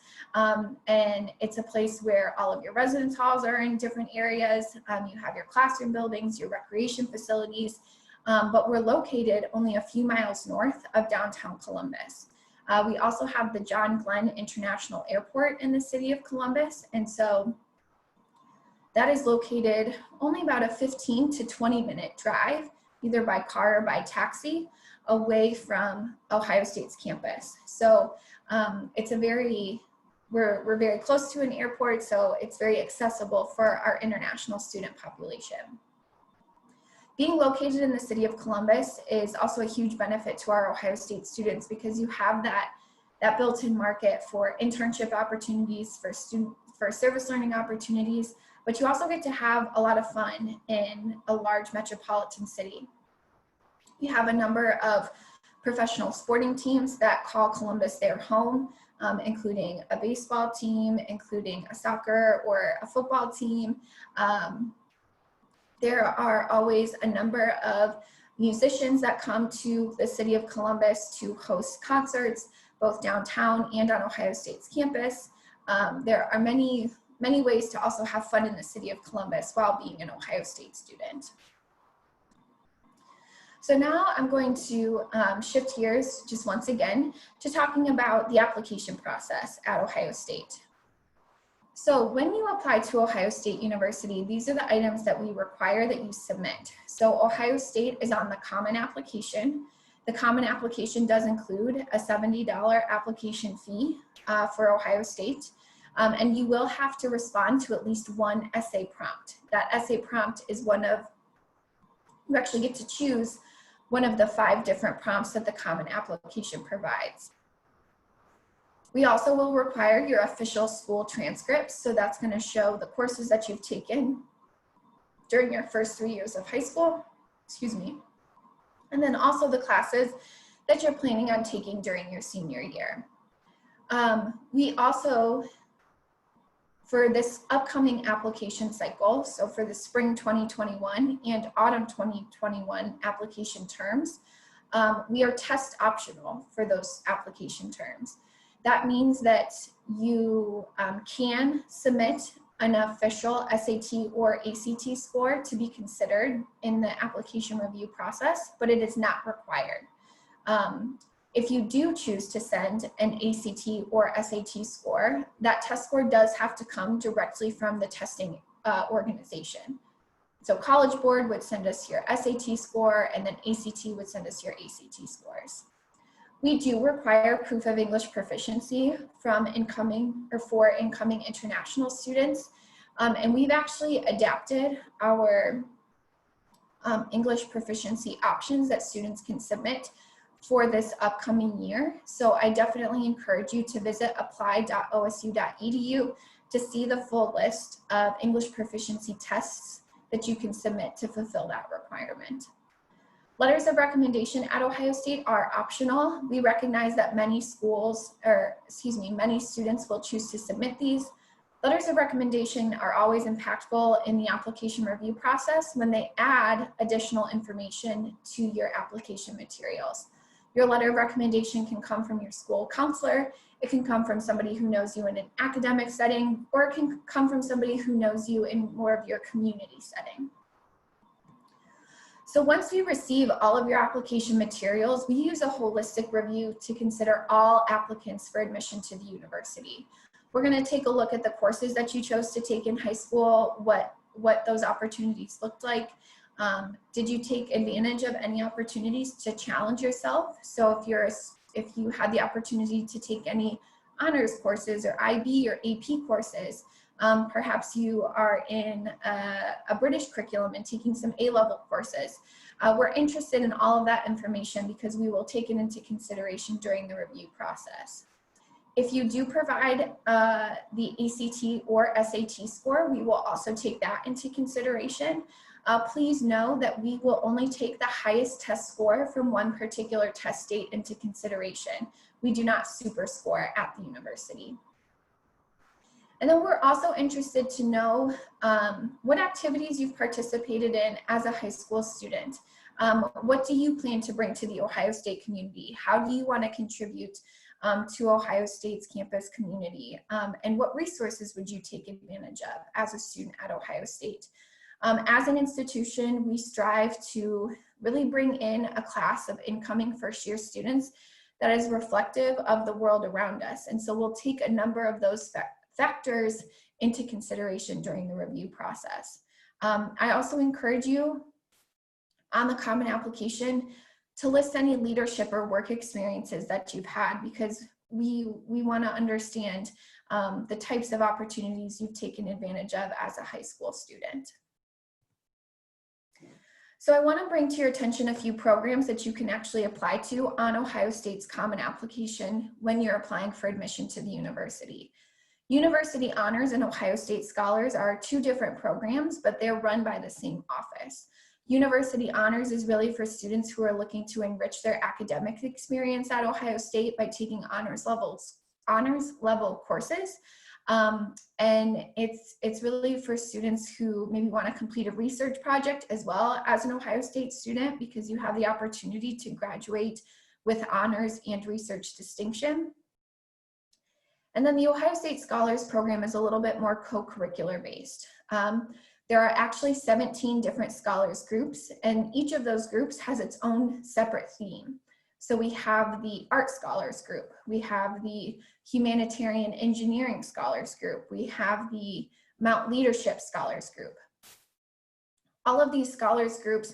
and it's a place where all of your residence halls are in different areas. You have your classroom buildings, your recreation facilities, but we're located only a few miles north of downtown Columbus. We also have the John Glenn International Airport in the city of Columbus, and so that is located only about a 15 to 20-minute drive, either by car or by taxi, away from Ohio State's campus. So it's a we're very close to an airport, so it's very accessible for our international student population. Being located in the city of Columbus is also a huge benefit to our Ohio State students because you have that built-in market for internship opportunities, for service learning opportunities, but you also get to have a lot of fun in a large metropolitan city. You have a number of professional sporting teams that call Columbus their home, including a baseball team, including a soccer or a football team. There are always a number of musicians that come to the city of Columbus to host concerts, both downtown and on Ohio State's campus. There are many ways to also have fun in the city of Columbus while being an Ohio State student. So now I'm going to shift gears just once again to talking about the application process at Ohio State. So when you apply to Ohio State University, these are the items that we require that you submit. So Ohio State is on the Common Application. The Common Application does include a $70 application fee for Ohio State. And you will have to respond to at least one essay prompt. That essay prompt is you actually get to choose one of the 5 different prompts that the Common Application provides. We also will require your official school transcripts. So that's going to show the courses that you've taken during your first 3 years of high school, and then also the classes that you're planning on taking during your senior year. We also, for this upcoming application cycle, so for the spring 2021 and autumn 2021 application terms, we are test optional for those application terms. That means that you can submit an official SAT or ACT score to be considered in the application review process, but it is not required. If you do choose to send an ACT or SAT score, that test score does have to come directly from the testing organization. So College Board would send us your SAT score, and then ACT would send us your ACT scores. We do require proof of English proficiency for incoming international students. And we've actually adapted our English proficiency options that students can submit for this upcoming year. So I definitely encourage you to visit apply.osu.edu to see the full list of English proficiency tests that you can submit to fulfill that requirement. Letters of recommendation at Ohio State are optional. We recognize that many students will choose to submit these. Letters of recommendation are always impactful in the application review process when they add additional information to your application materials. Your letter of recommendation can come from your school counselor, it can come from somebody who knows you in an academic setting, or it can come from somebody who knows you in more of your community setting. So once we receive all of your application materials, we use a holistic review to consider all applicants for admission to the university. We're going to take a look at the courses that you chose to take in high school, what those opportunities looked like. Did you take advantage of any opportunities to challenge yourself? So if you had the opportunity to take any honors courses or IB or AP courses, perhaps you are in a British curriculum and taking some A-level courses. We're interested in all of that information because we will take it into consideration during the review process. If you do provide the ACT or SAT score, we will also take that into consideration. Please know that we will only take the highest test score from one particular test date into consideration. We do not super score at the university. And then we're also interested to know what activities you've participated in as a high school student. What do you plan to bring to the Ohio State community? How do you want to contribute to Ohio State's campus community? And what resources would you take advantage of as a student at Ohio State? As an institution, we strive to really bring in a class of incoming first-year students that is reflective of the world around us. And so we'll take a number of those factors into consideration during the review process. I also encourage you on the Common Application to list any leadership or work experiences that you've had, because we want to understand the types of opportunities you've taken advantage of as a high school student. So I want to bring to your attention a few programs that you can actually apply to on Ohio State's Common Application when you're applying for admission to the university. University Honors and Ohio State Scholars are two different programs, but they're run by the same office. University Honors is really for students who are looking to enrich their academic experience at Ohio State by taking honors level courses. And it's really for students who maybe want to complete a research project as well as an Ohio State student, because you have the opportunity to graduate with honors and research distinction. And then the Ohio State Scholars Program is a little bit more co-curricular based. There are actually 17 different scholars groups, and each of those groups has its own separate theme. So we have the Art Scholars Group, we have the Humanitarian Engineering Scholars Group, we have the Mount Leadership Scholars Group. All of these scholars groups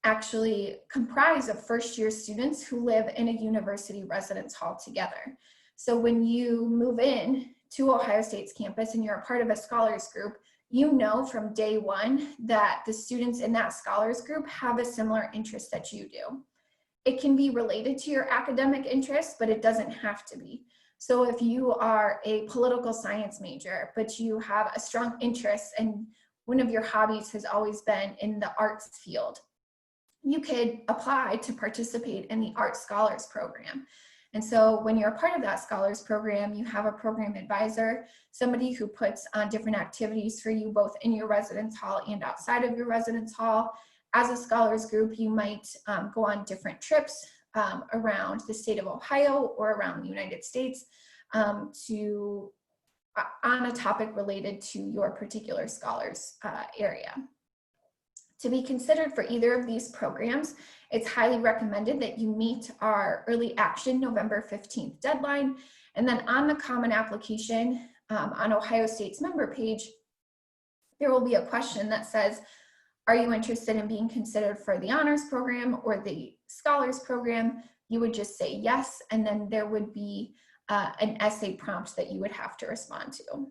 actually comprise of first-year students who live in a university residence hall together. So when you move in to Ohio State's campus and you're a part of a scholars group, you know from day one that the students in that scholars group have a similar interest that you do. It can be related to your academic interests, but it doesn't have to be. So if you are a political science major, but you have a strong interest and one of your hobbies has always been in the arts field, you could apply to participate in the Art Scholars Program. And so when you're a part of that scholars program, you have a program advisor, somebody who puts on different activities for you both in your residence hall and outside of your residence hall. As a scholars group, you might go on different trips around the state of Ohio or around the United States on a topic related to your particular scholars area. To be considered for either of these programs, it's highly recommended that you meet our early action November 15th deadline. And then on the Common Application on Ohio State's member page, there will be a question that says, are you interested in being considered for the honors program or the scholars program? You would just say yes, and then there would be an essay prompt that you would have to respond to.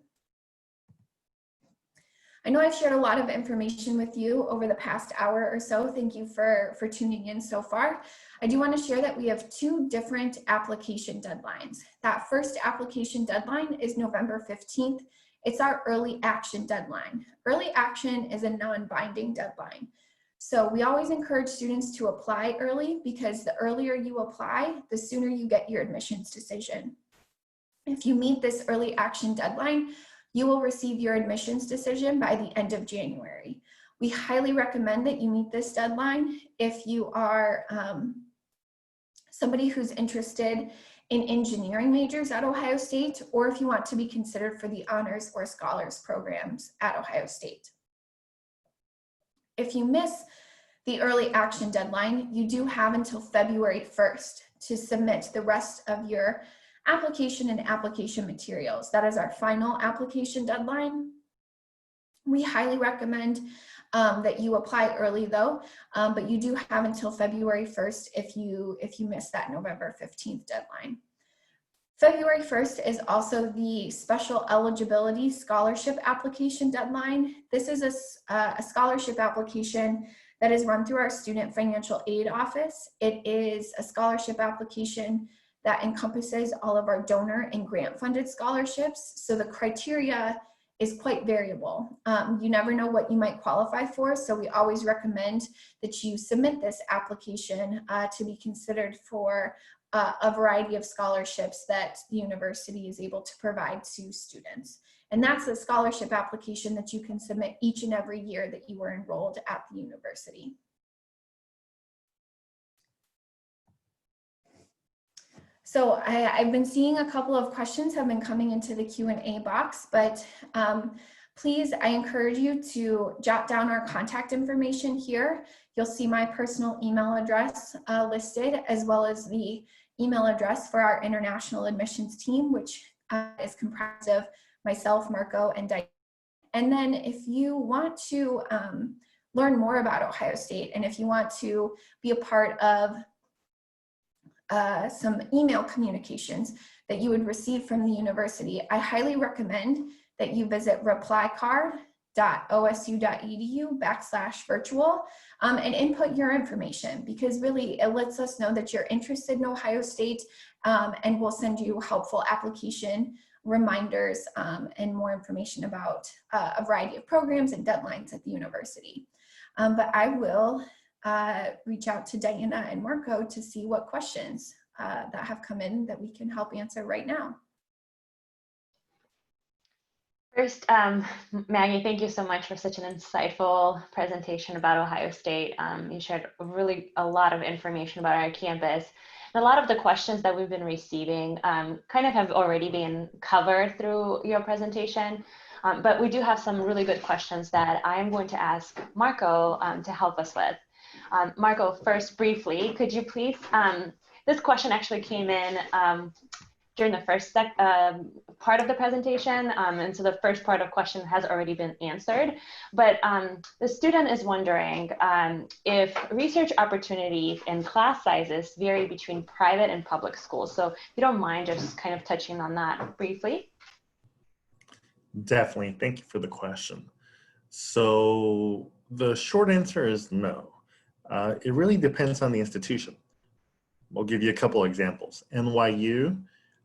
I know I've shared a lot of information with you over the past hour or so. Thank you for tuning in so far. I do want to share that we have two different application deadlines. That first application deadline is November 15th. It's our early action deadline. Early action is a non-binding deadline. So we always encourage students to apply early, because the earlier you apply, the sooner you get your admissions decision. If you meet this early action deadline, you will receive your admissions decision by the end of January. We highly recommend that you meet this deadline if you are somebody who's interested in engineering majors at Ohio State, or if you want to be considered for the honors or scholars programs at Ohio State. If you miss the early action deadline, you do have until February 1st to submit the rest of your application and application materials. That is our final application deadline. We highly recommend that you apply early though, but you do have until February 1st if you miss that November 15th deadline. February 1st is also the special eligibility scholarship application deadline. This is a scholarship application that is run through our Student Financial Aid Office. It is a scholarship application that encompasses all of our donor and grant funded scholarships. So the criteria is quite variable. You never know what you might qualify for, so we always recommend that you submit this application to be considered for a variety of scholarships that the university is able to provide to students. And that's a scholarship application that you can submit each and every year that you were enrolled at the university. So I've been seeing a couple of questions have been coming into the Q&A box, but please, I encourage you to jot down our contact information here. You'll see my personal email address listed, as well as the email address for our international admissions team, which is comprised of myself, Marco, and Diane. And then if you want to learn more about Ohio State, and if you want to be a part of some email communications that you would receive from the university, I highly recommend that you visit replycard.osu.edu/virtual and input your information, because really it lets us know that you're interested in Ohio State, and we'll send you helpful application reminders and more information about a variety of programs and deadlines at the university. But I will reach out to Diana and Marco to see what questions that have come in that we can help answer right now. First, Maggie, thank you so much for such an insightful presentation about Ohio State. You shared really a lot of information about our campus. And a lot of the questions that we've been receiving kind of have already been covered through your presentation. But we do have some really good questions that I am going to ask Marco to help us with. Marco, first, briefly, could you please, this question actually came in during the first part of the presentation, and so the first part of question has already been answered, but the student is wondering if research opportunities and class sizes vary between private and public schools. So if you don't mind just kind of touching on that briefly. Definitely, thank you for the question. So the short answer is no. It really depends on the institution. I'll give you a couple of examples. NYU,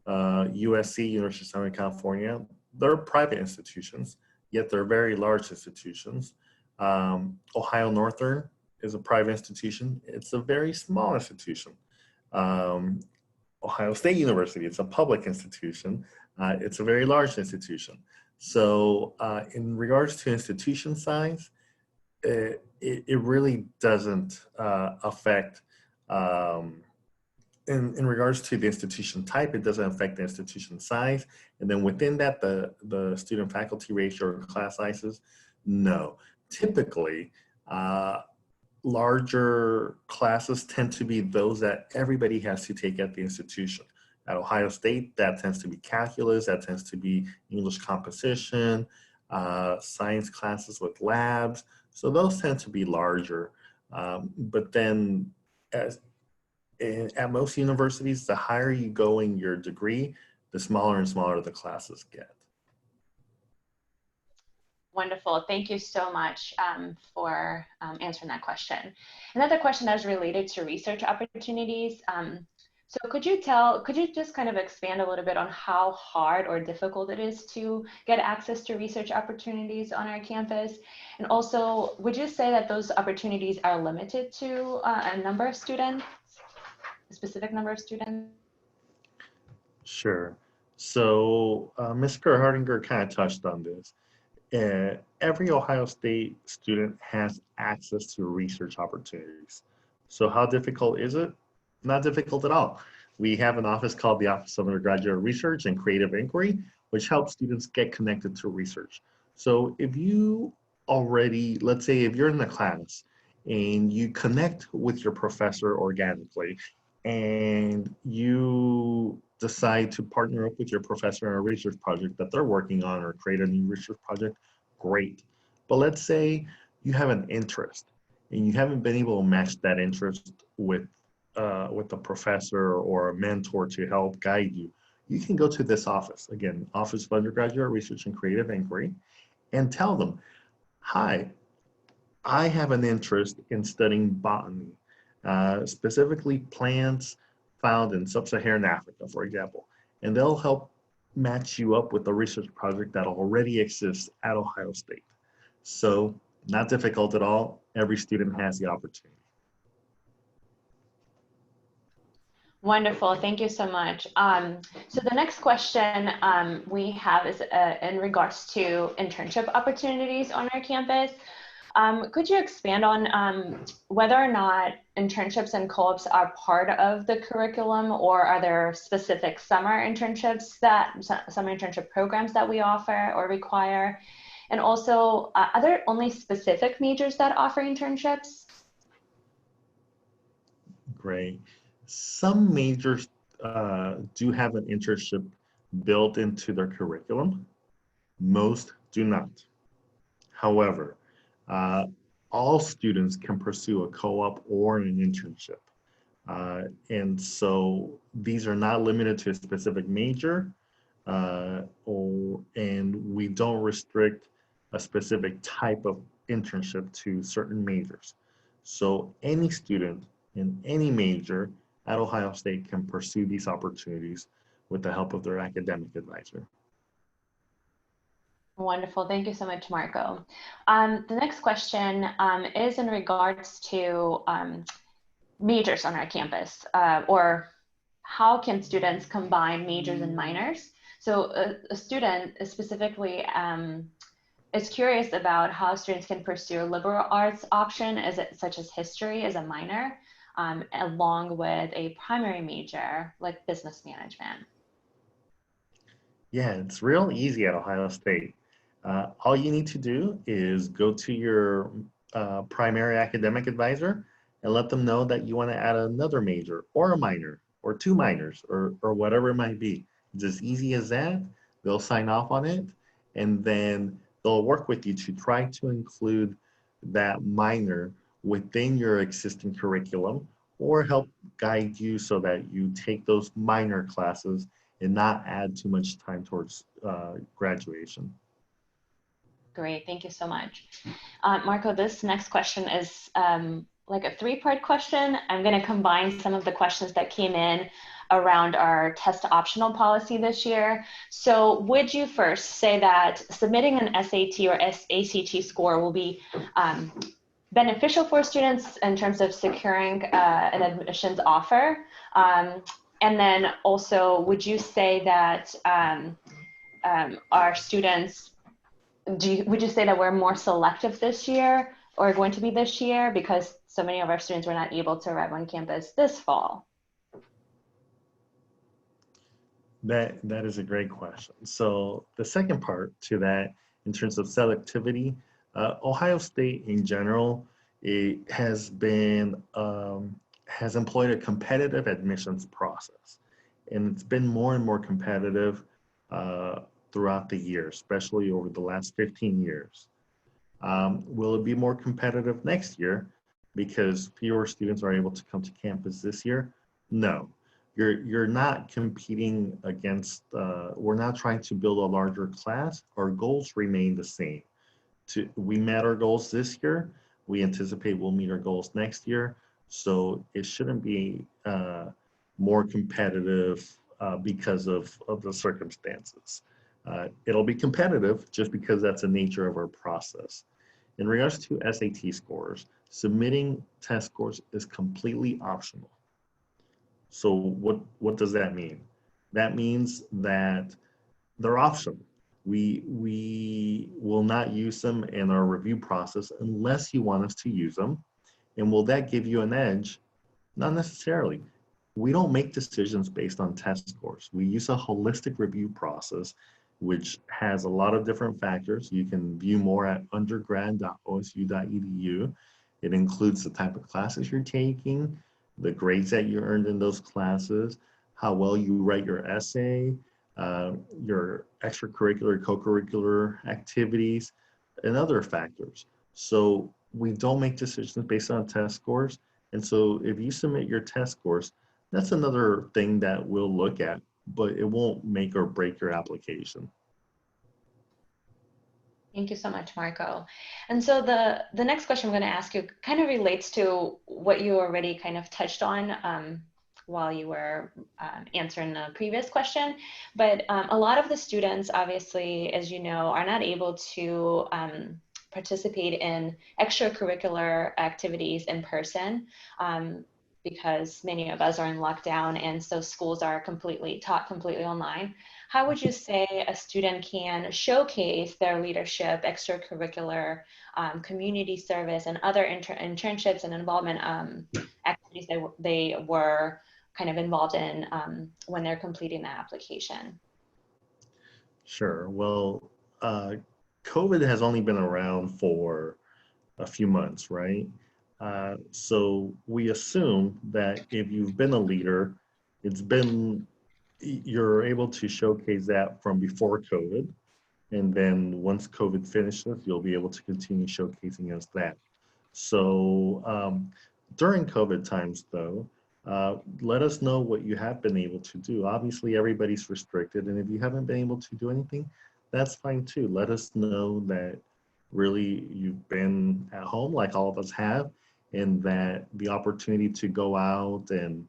USC, University of Southern California, they're private institutions, yet they're very large institutions. Ohio Northern is a private institution. It's a very small institution. Ohio State University, it's a public institution. It's a very large institution. So in regards to institution size, it really doesn't affect in regards to the institution type, it doesn't affect the institution size. And then within that, the student faculty ratio or class sizes, no. Typically, larger classes tend to be those that everybody has to take at the institution. At Ohio State, that tends to be calculus, that tends to be English composition, science classes with labs. So those tend to be larger. But then at most universities, the higher you go in your degree, the smaller and smaller the classes get. Wonderful. Thank you so much for answering that question. Another question that is related to research opportunities. So could you just kind of expand a little bit on how hard or difficult it is to get access to research opportunities on our campus? And also, would you say that those opportunities are limited to a number of students? A specific number of students? Sure. So Ms. Gerhardinger kind of touched on this. Every Ohio State student has access to research opportunities. So how difficult is it? Not difficult at all. We have an office called the Office of Undergraduate Research and Creative Inquiry, which helps students get connected to research. So if you already, let's say if you're in the class and you connect with your professor organically, and you decide to partner up with your professor on a research project that they're working on or create a new research project, great. But let's say you have an interest and you haven't been able to match that interest with a professor or a mentor to help guide you. You can go to this office, again, Office of Undergraduate Research and Creative Inquiry, and tell them, hi, I have an interest in studying botany. Specifically plants found in sub-Saharan Africa, for example, and they'll help match you up with a research project that already exists at Ohio State. So not difficult at all. Every student has the opportunity. Wonderful. Thank you so much. So the next question we have is in regards to internship opportunities on our campus. Could you expand on whether or not internships and co-ops are part of the curriculum, or are there specific summer internship programs that we offer or require? And also, are there only specific majors that offer internships? Great. Some majors do have an internship built into their curriculum. Most do not. However, uh, all students can pursue a co-op or an internship. And so these are not limited to a specific major, and we don't restrict a specific type of internship to certain majors. So any student in any major at Ohio State can pursue these opportunities with the help of their academic advisor. Wonderful. Thank you so much, Marco. The next question is in regards to majors on our campus, or how can students combine majors and minors? So a student specifically is curious about how students can pursue a liberal arts option, such as history as a minor, along with a primary major like business management. Yeah, it's real easy at Ohio State. All you need to do is go to your primary academic advisor and let them know that you want to add another major or a minor or two minors or whatever it might be. It's as easy as that. They'll sign off on it, and then they'll work with you to try to include that minor within your existing curriculum, or help guide you so that you take those minor classes and not add too much time towards graduation. Great, thank you so much. Marco, this next question is like a three-part question. I'm going to combine some of the questions that came in around our test optional policy this year. So would you first say that submitting an SAT or ACT score will be beneficial for students in terms of securing an admissions offer? And then also, would you say that our students, would you say that we're more selective this year, or going to be this year, because so many of our students were not able to arrive on campus this fall? That is a great question. So the second part to that, in terms of selectivity, Ohio State in general, it has employed a competitive admissions process, and it's been more and more competitive throughout the year, especially over the last 15 years. Will it be more competitive next year because fewer students are able to come to campus this year? No. You're not competing against, we're not trying to build a larger class. Our goals remain the same. We met our goals this year. We anticipate we'll meet our goals next year. So it shouldn't be more competitive because of the circumstances. It'll be competitive just because that's the nature of our process. In regards to SAT scores, submitting test scores is completely optional. So what does that mean? That means that they're optional. We will not use them in our review process unless you want us to use them. And will that give you an edge? Not necessarily. We don't make decisions based on test scores. We use a holistic review process, which has a lot of different factors. You can view more at undergrad.osu.edu. It includes the type of classes you're taking, the grades that you earned in those classes, how well you write your essay, your extracurricular, co-curricular activities, and other factors. So we don't make decisions based on test scores. And so if you submit your test scores, that's another thing that we'll look at, but it won't make or break your application. Thank you so much, Marco. And so the next question I'm going to ask you kind of relates to what you already kind of touched on while you were answering the previous question. But a lot of the students, obviously, as you know, are not able to participate in extracurricular activities in person. because many of us are in lockdown, and so schools are taught completely online. How would you say a student can showcase their leadership, extracurricular, community service, and other internships and involvement activities they were kind of involved in when they're completing the application? Sure. Well, COVID has only been around for a few months, right? So we assume that if you've been a leader, it's been, you're able to showcase that from before COVID. And then once COVID finishes, you'll be able to continue showcasing as that. So during COVID times, though, let us know what you have been able to do. Obviously, everybody's restricted, and if you haven't been able to do anything, that's fine too. Let us know that really you've been at home, like all of us have, and that the opportunity to go out and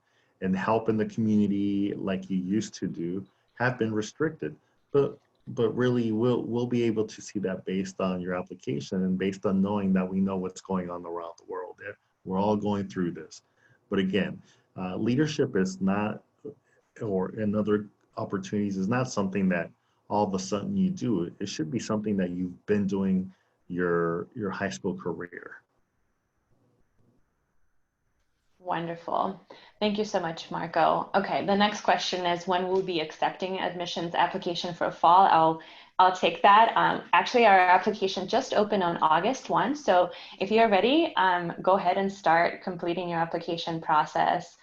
help in the community like you used to do have been restricted. But really we'll be able to see that based on your application and based on knowing that we know what's going on around the world. We're all going through this. But again, leadership is not, or in other opportunities, is not something that all of a sudden you do. It should be something that you've been doing your high school career. Wonderful. Thank you so much, Marco. Okay, the next question is when we'll be accepting admissions application for fall. I'll take that. Actually, our application just opened on August 1. So if you're ready, go ahead and start completing your application process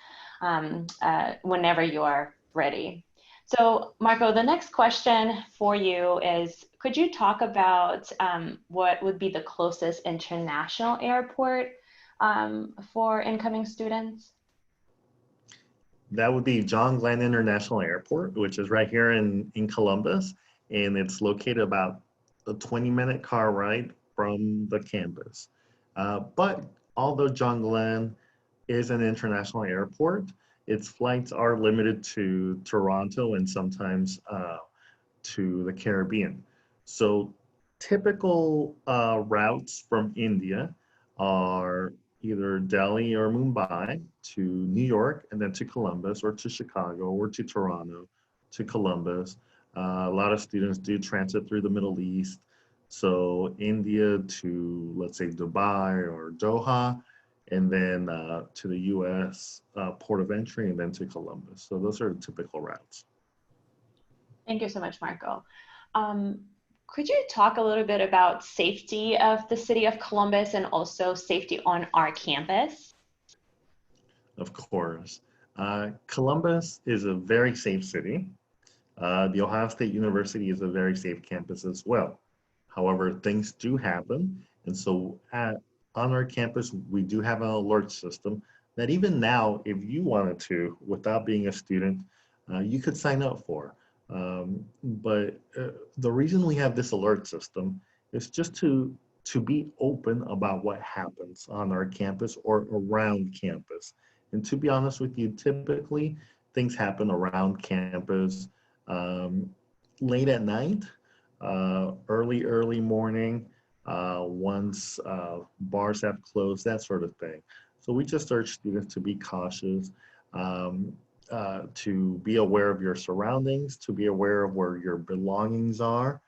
whenever you are ready. So Marco, the next question for you is, could you talk about what would be the closest international airport for incoming students? That would be John Glenn International Airport, which is right here in Columbus, and it's located about a 20-minute car ride from the campus. But although John Glenn is an international airport, its flights are limited to Toronto and sometimes to the Caribbean. So typical routes from India are either Delhi or Mumbai to New York, and then to Columbus, or to Chicago, or to Toronto, to Columbus. A lot of students do transit through the Middle East. So India to, let's say, Dubai or Doha, and then to the US port of entry, and then to Columbus. So those are the typical routes. Thank you so much, Marco. Could you talk a little bit about safety of the city of Columbus and also safety on our campus? Of course. Columbus is a very safe city. The Ohio State University is a very safe campus as well. However, things do happen. And so on our campus, we do have an alert system that even now, if you wanted to, without being a student, you could sign up for. But the reason we have this alert system is just to be open about what happens on our campus or around campus. And to be honest with you, typically things happen around campus late at night, early morning, once bars have closed, that sort of thing. So we just urge students to be cautious, to be aware of your surroundings, to be aware of where your belongings are.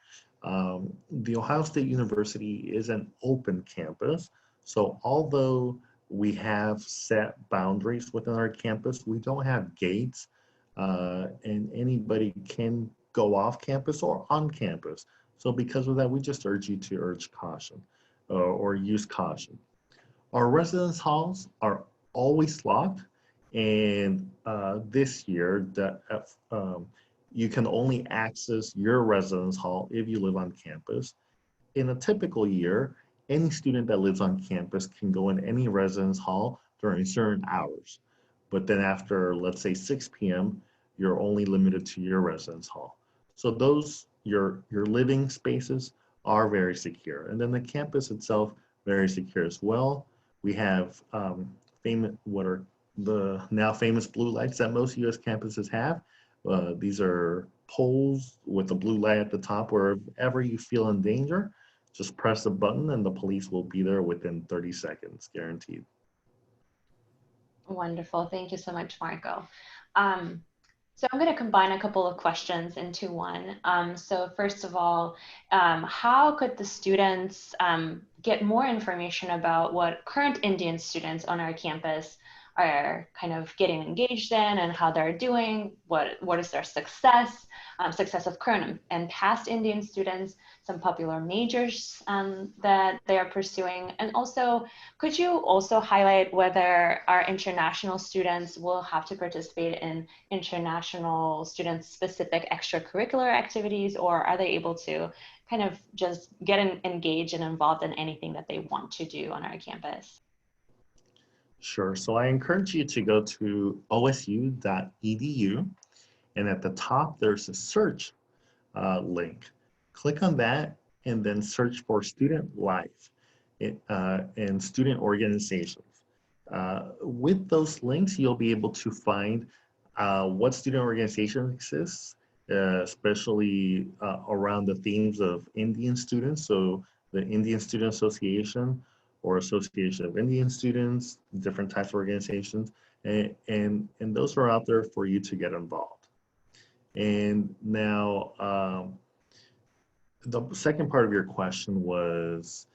The Ohio State University is an open campus, so although we have set boundaries within our campus, we don't have gates, and anybody can go off campus or on campus. So because of that, we just urge you to urge caution or use caution. Our residence halls are always locked, and this year you can only access your residence hall if you live on campus. In a typical year, any student that lives on campus can go in any residence hall during certain hours. But then after, let's say 6 p.m., you're only limited to your residence hall. So those, your living spaces are very secure. And then the campus itself, very secure as well. We have what are the now famous blue lights that most US campuses have. These are poles with a blue light at the top. Wherever you feel in danger, just press a button and the police will be there within 30 seconds, guaranteed. Wonderful. Thank you so much, Marco. Um, so I'm going to combine a couple of questions into one. So first of all, how could the students get more information about what current Indian students on our campus are kind of getting engaged in and how they're doing? What is their success, success of current and past Indian students, some popular majors that they are pursuing, and also could you also highlight whether our international students will have to participate in international student specific extracurricular activities, or are they able to kind of just get engaged and involved in anything that they want to do on our campus? Sure. So I encourage you to go to osu.edu, and at the top there's a search link. Click on that and then search for student life and student organizations. With those links, you'll be able to find what student organization exists, especially around the themes of Indian students. So the Indian Student Association or Association of Indian Students, different types of organizations, and those are out there for you to get involved. And now, the second part of your question was,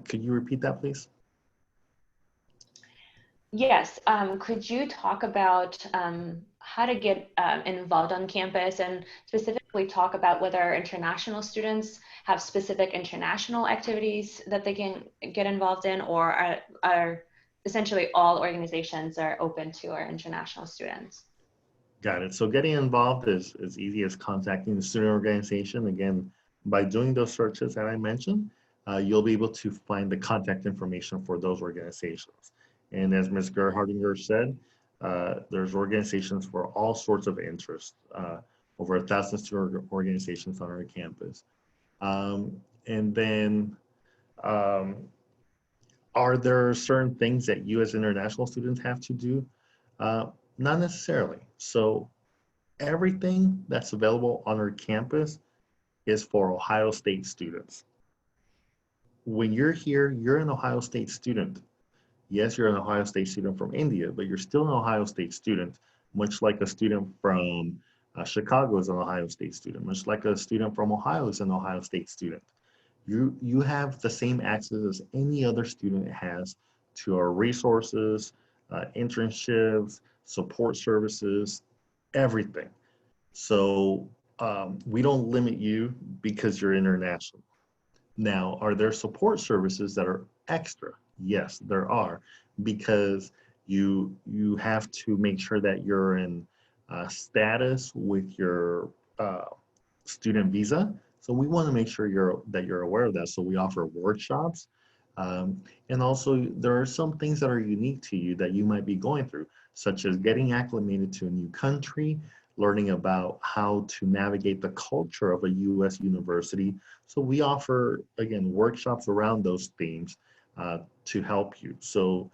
could you repeat that, please? Yes, could you talk about how to get involved on campus, and specifically talk about whether international students have specific international activities that they can get involved in, or are essentially all organizations are open to our international students? Got it. So getting involved is as easy as contacting the student organization. Again, by doing those searches that I mentioned, you'll be able to find the contact information for those organizations. And as Ms. Gerhardinger said, there's organizations for all sorts of interests, over 1,000 student organizations on our campus. And then, are there certain things that you as international students have to do? Not necessarily. So everything that's available on our campus is for Ohio State students. When you're here, you're an Ohio State student. Yes, you're an Ohio State student from India, but you're still an Ohio State student, much like a student from Chicago is an Ohio State student, much like a student from Ohio is an Ohio State student. You have the same access as any other student has to our resources, internships, support services, everything. So we don't limit you because you're international. Now, are there support services that are extra? Yes, there are, because you have to make sure that you're in status with your student visa. So we want to make sure that you're aware of that. So we offer workshops, and also there are some things that are unique to you that you might be going through, such as getting acclimated to a new country, learning about how to navigate the culture of a U.S. university. So we offer, again, workshops around those themes to help you. So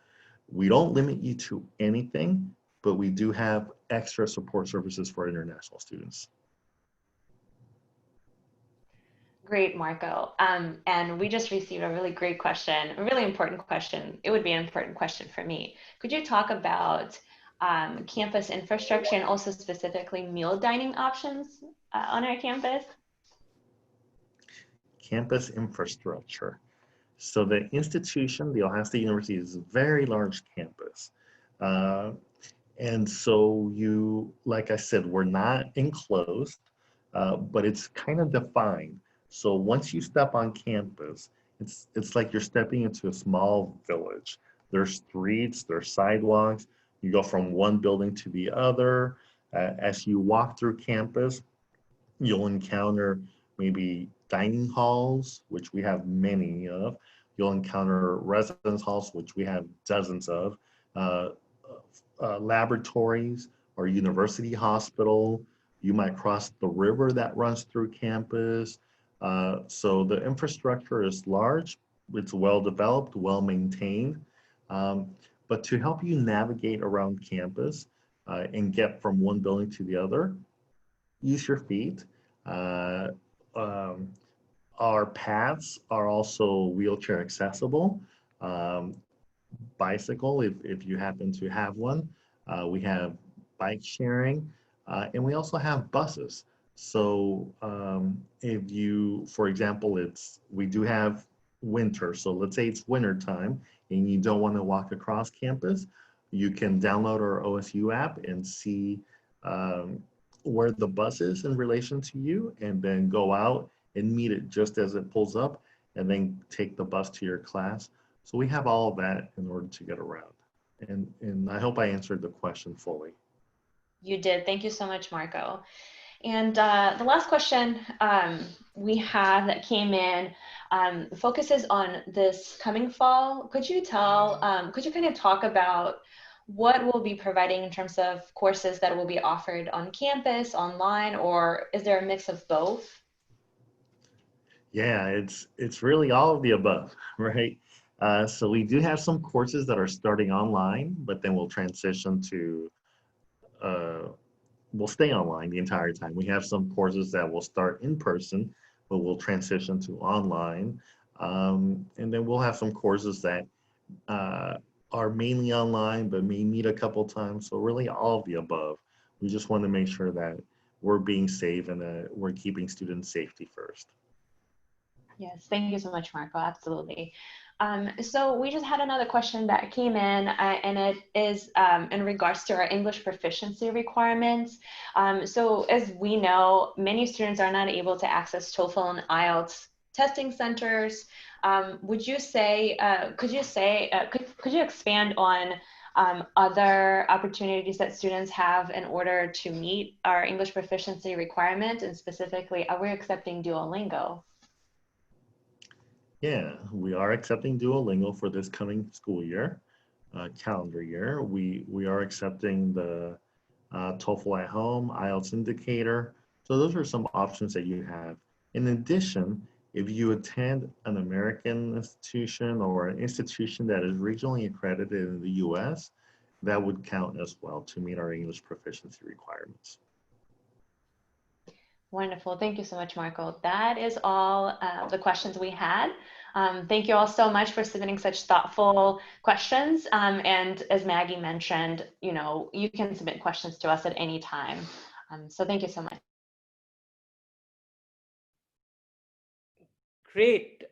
we don't limit you to anything, but we do have extra support services for international students. Great, Marco. And we just received a really great question, a really important question. It would be an important question for me. Could you talk about campus infrastructure and also specifically meal dining options on our campus? Campus infrastructure. So the institution, the Ohio State University, is a very large campus. And so like I said, we're not enclosed, but it's kind of defined. So once you step on campus, it's like you're stepping into a small village. There's streets, there's sidewalks. You go from one building to the other. As you walk through campus, you'll encounter maybe dining halls, which we have many of. You'll encounter residence halls, which we have dozens of, laboratories or university hospital. You might cross the river that runs through campus. So the infrastructure is large, it's well developed, well maintained. But to help you navigate around campus and get from one building to the other, use your feet. Our paths are also wheelchair accessible. bicycle if you happen to have one. We have bike sharing, and we also have buses. So if you, for example, we do have winter. So let's say it's winter time and you don't want to walk across campus, you can download our OSU app and see um, where the bus is in relation to you, and then go out and meet it just as it pulls up, and then take the bus to your class. So we have all of that in order to get around. And I hope I answered the question fully. You did. Thank you so much, Marco. And the last question we have that came in focuses on this coming fall. Could you kind of talk about what we'll be providing in terms of courses that will be offered on campus, online, or is there a mix of both? Yeah, it's really all of the above, right? So we do have some courses that are starting online, but then we'll transition to uh, we'll stay online the entire time. We have some courses that will start in person, but we'll transition to online. And then we'll have some courses that uh, are mainly online, but may meet a couple times. So really all of the above. We just want to make sure that we're being safe and that we're keeping student safety first. Yes, thank you so much, Marco. Absolutely. So we just had another question that came in, and it is in regards to our English proficiency requirements. So as we know, many students are not able to access TOEFL and IELTS testing centers. Would you say, could you expand on other opportunities that students have in order to meet our English proficiency requirement? And specifically, are we accepting Duolingo? Yeah, we are accepting Duolingo for this coming school year, calendar year. We are accepting the TOEFL at home, IELTS indicator. So those are some options that you have. In addition, if you attend an American institution or an institution that is regionally accredited in the US, that would count as well to meet our English proficiency requirements. Wonderful. Thank you so much, Marco. That is all the questions we had. Thank you all so much for submitting such thoughtful questions. And as Maggie mentioned, you can submit questions to us at any time. So thank you so much. Great.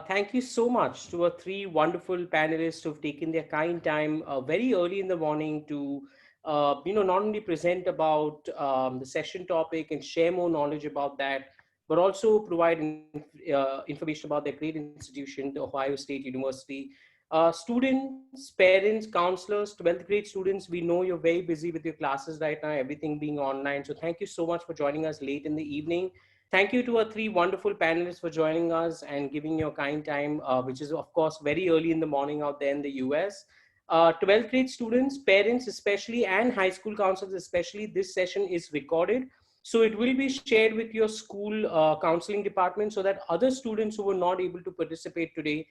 Thank you so much to our three wonderful panelists who've taken their kind time very early in the morning to, not only present about the session topic and share more knowledge about that, but also provide information about their great institution, the Ohio State University. Students, parents, counselors, 12th grade students, we know you're very busy with your classes right now, everything being online. So thank you so much for joining us late in the evening. Thank you to our three wonderful panelists for joining us and giving your kind time, which is, of course, very early in the morning out there in the US. 12th grade students, parents especially, and high school counselors especially, this session is recorded. So it will be shared with your school counseling department so that other students who were not able to participate today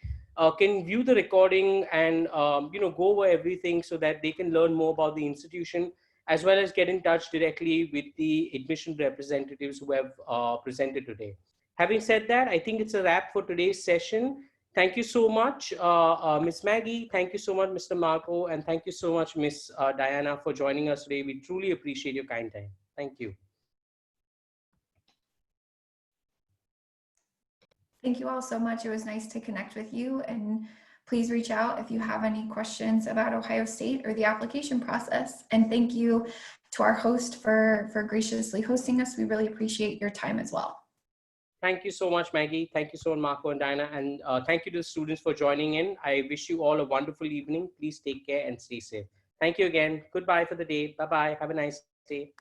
can view the recording and go over everything so that they can learn more about the institution, as well as get in touch directly with the admission representatives who have presented today. Having said that, I think it's a wrap for today's session. Thank you so much, Ms. Maggie. Thank you so much, Mr. Marco. And thank you so much, Ms. Diana, for joining us today. We truly appreciate your kind time. Thank you. Thank you all so much. It was nice to connect with you, and please reach out if you have any questions about Ohio State or the application process. And thank you to our host for graciously hosting us. We really appreciate your time as well. Thank you so much, Maggie. Thank you so much, Marco and Diana. And thank you to the students for joining in. I wish you all a wonderful evening. Please take care and stay safe. Thank you again. Goodbye for the day. Bye-bye. Have a nice day.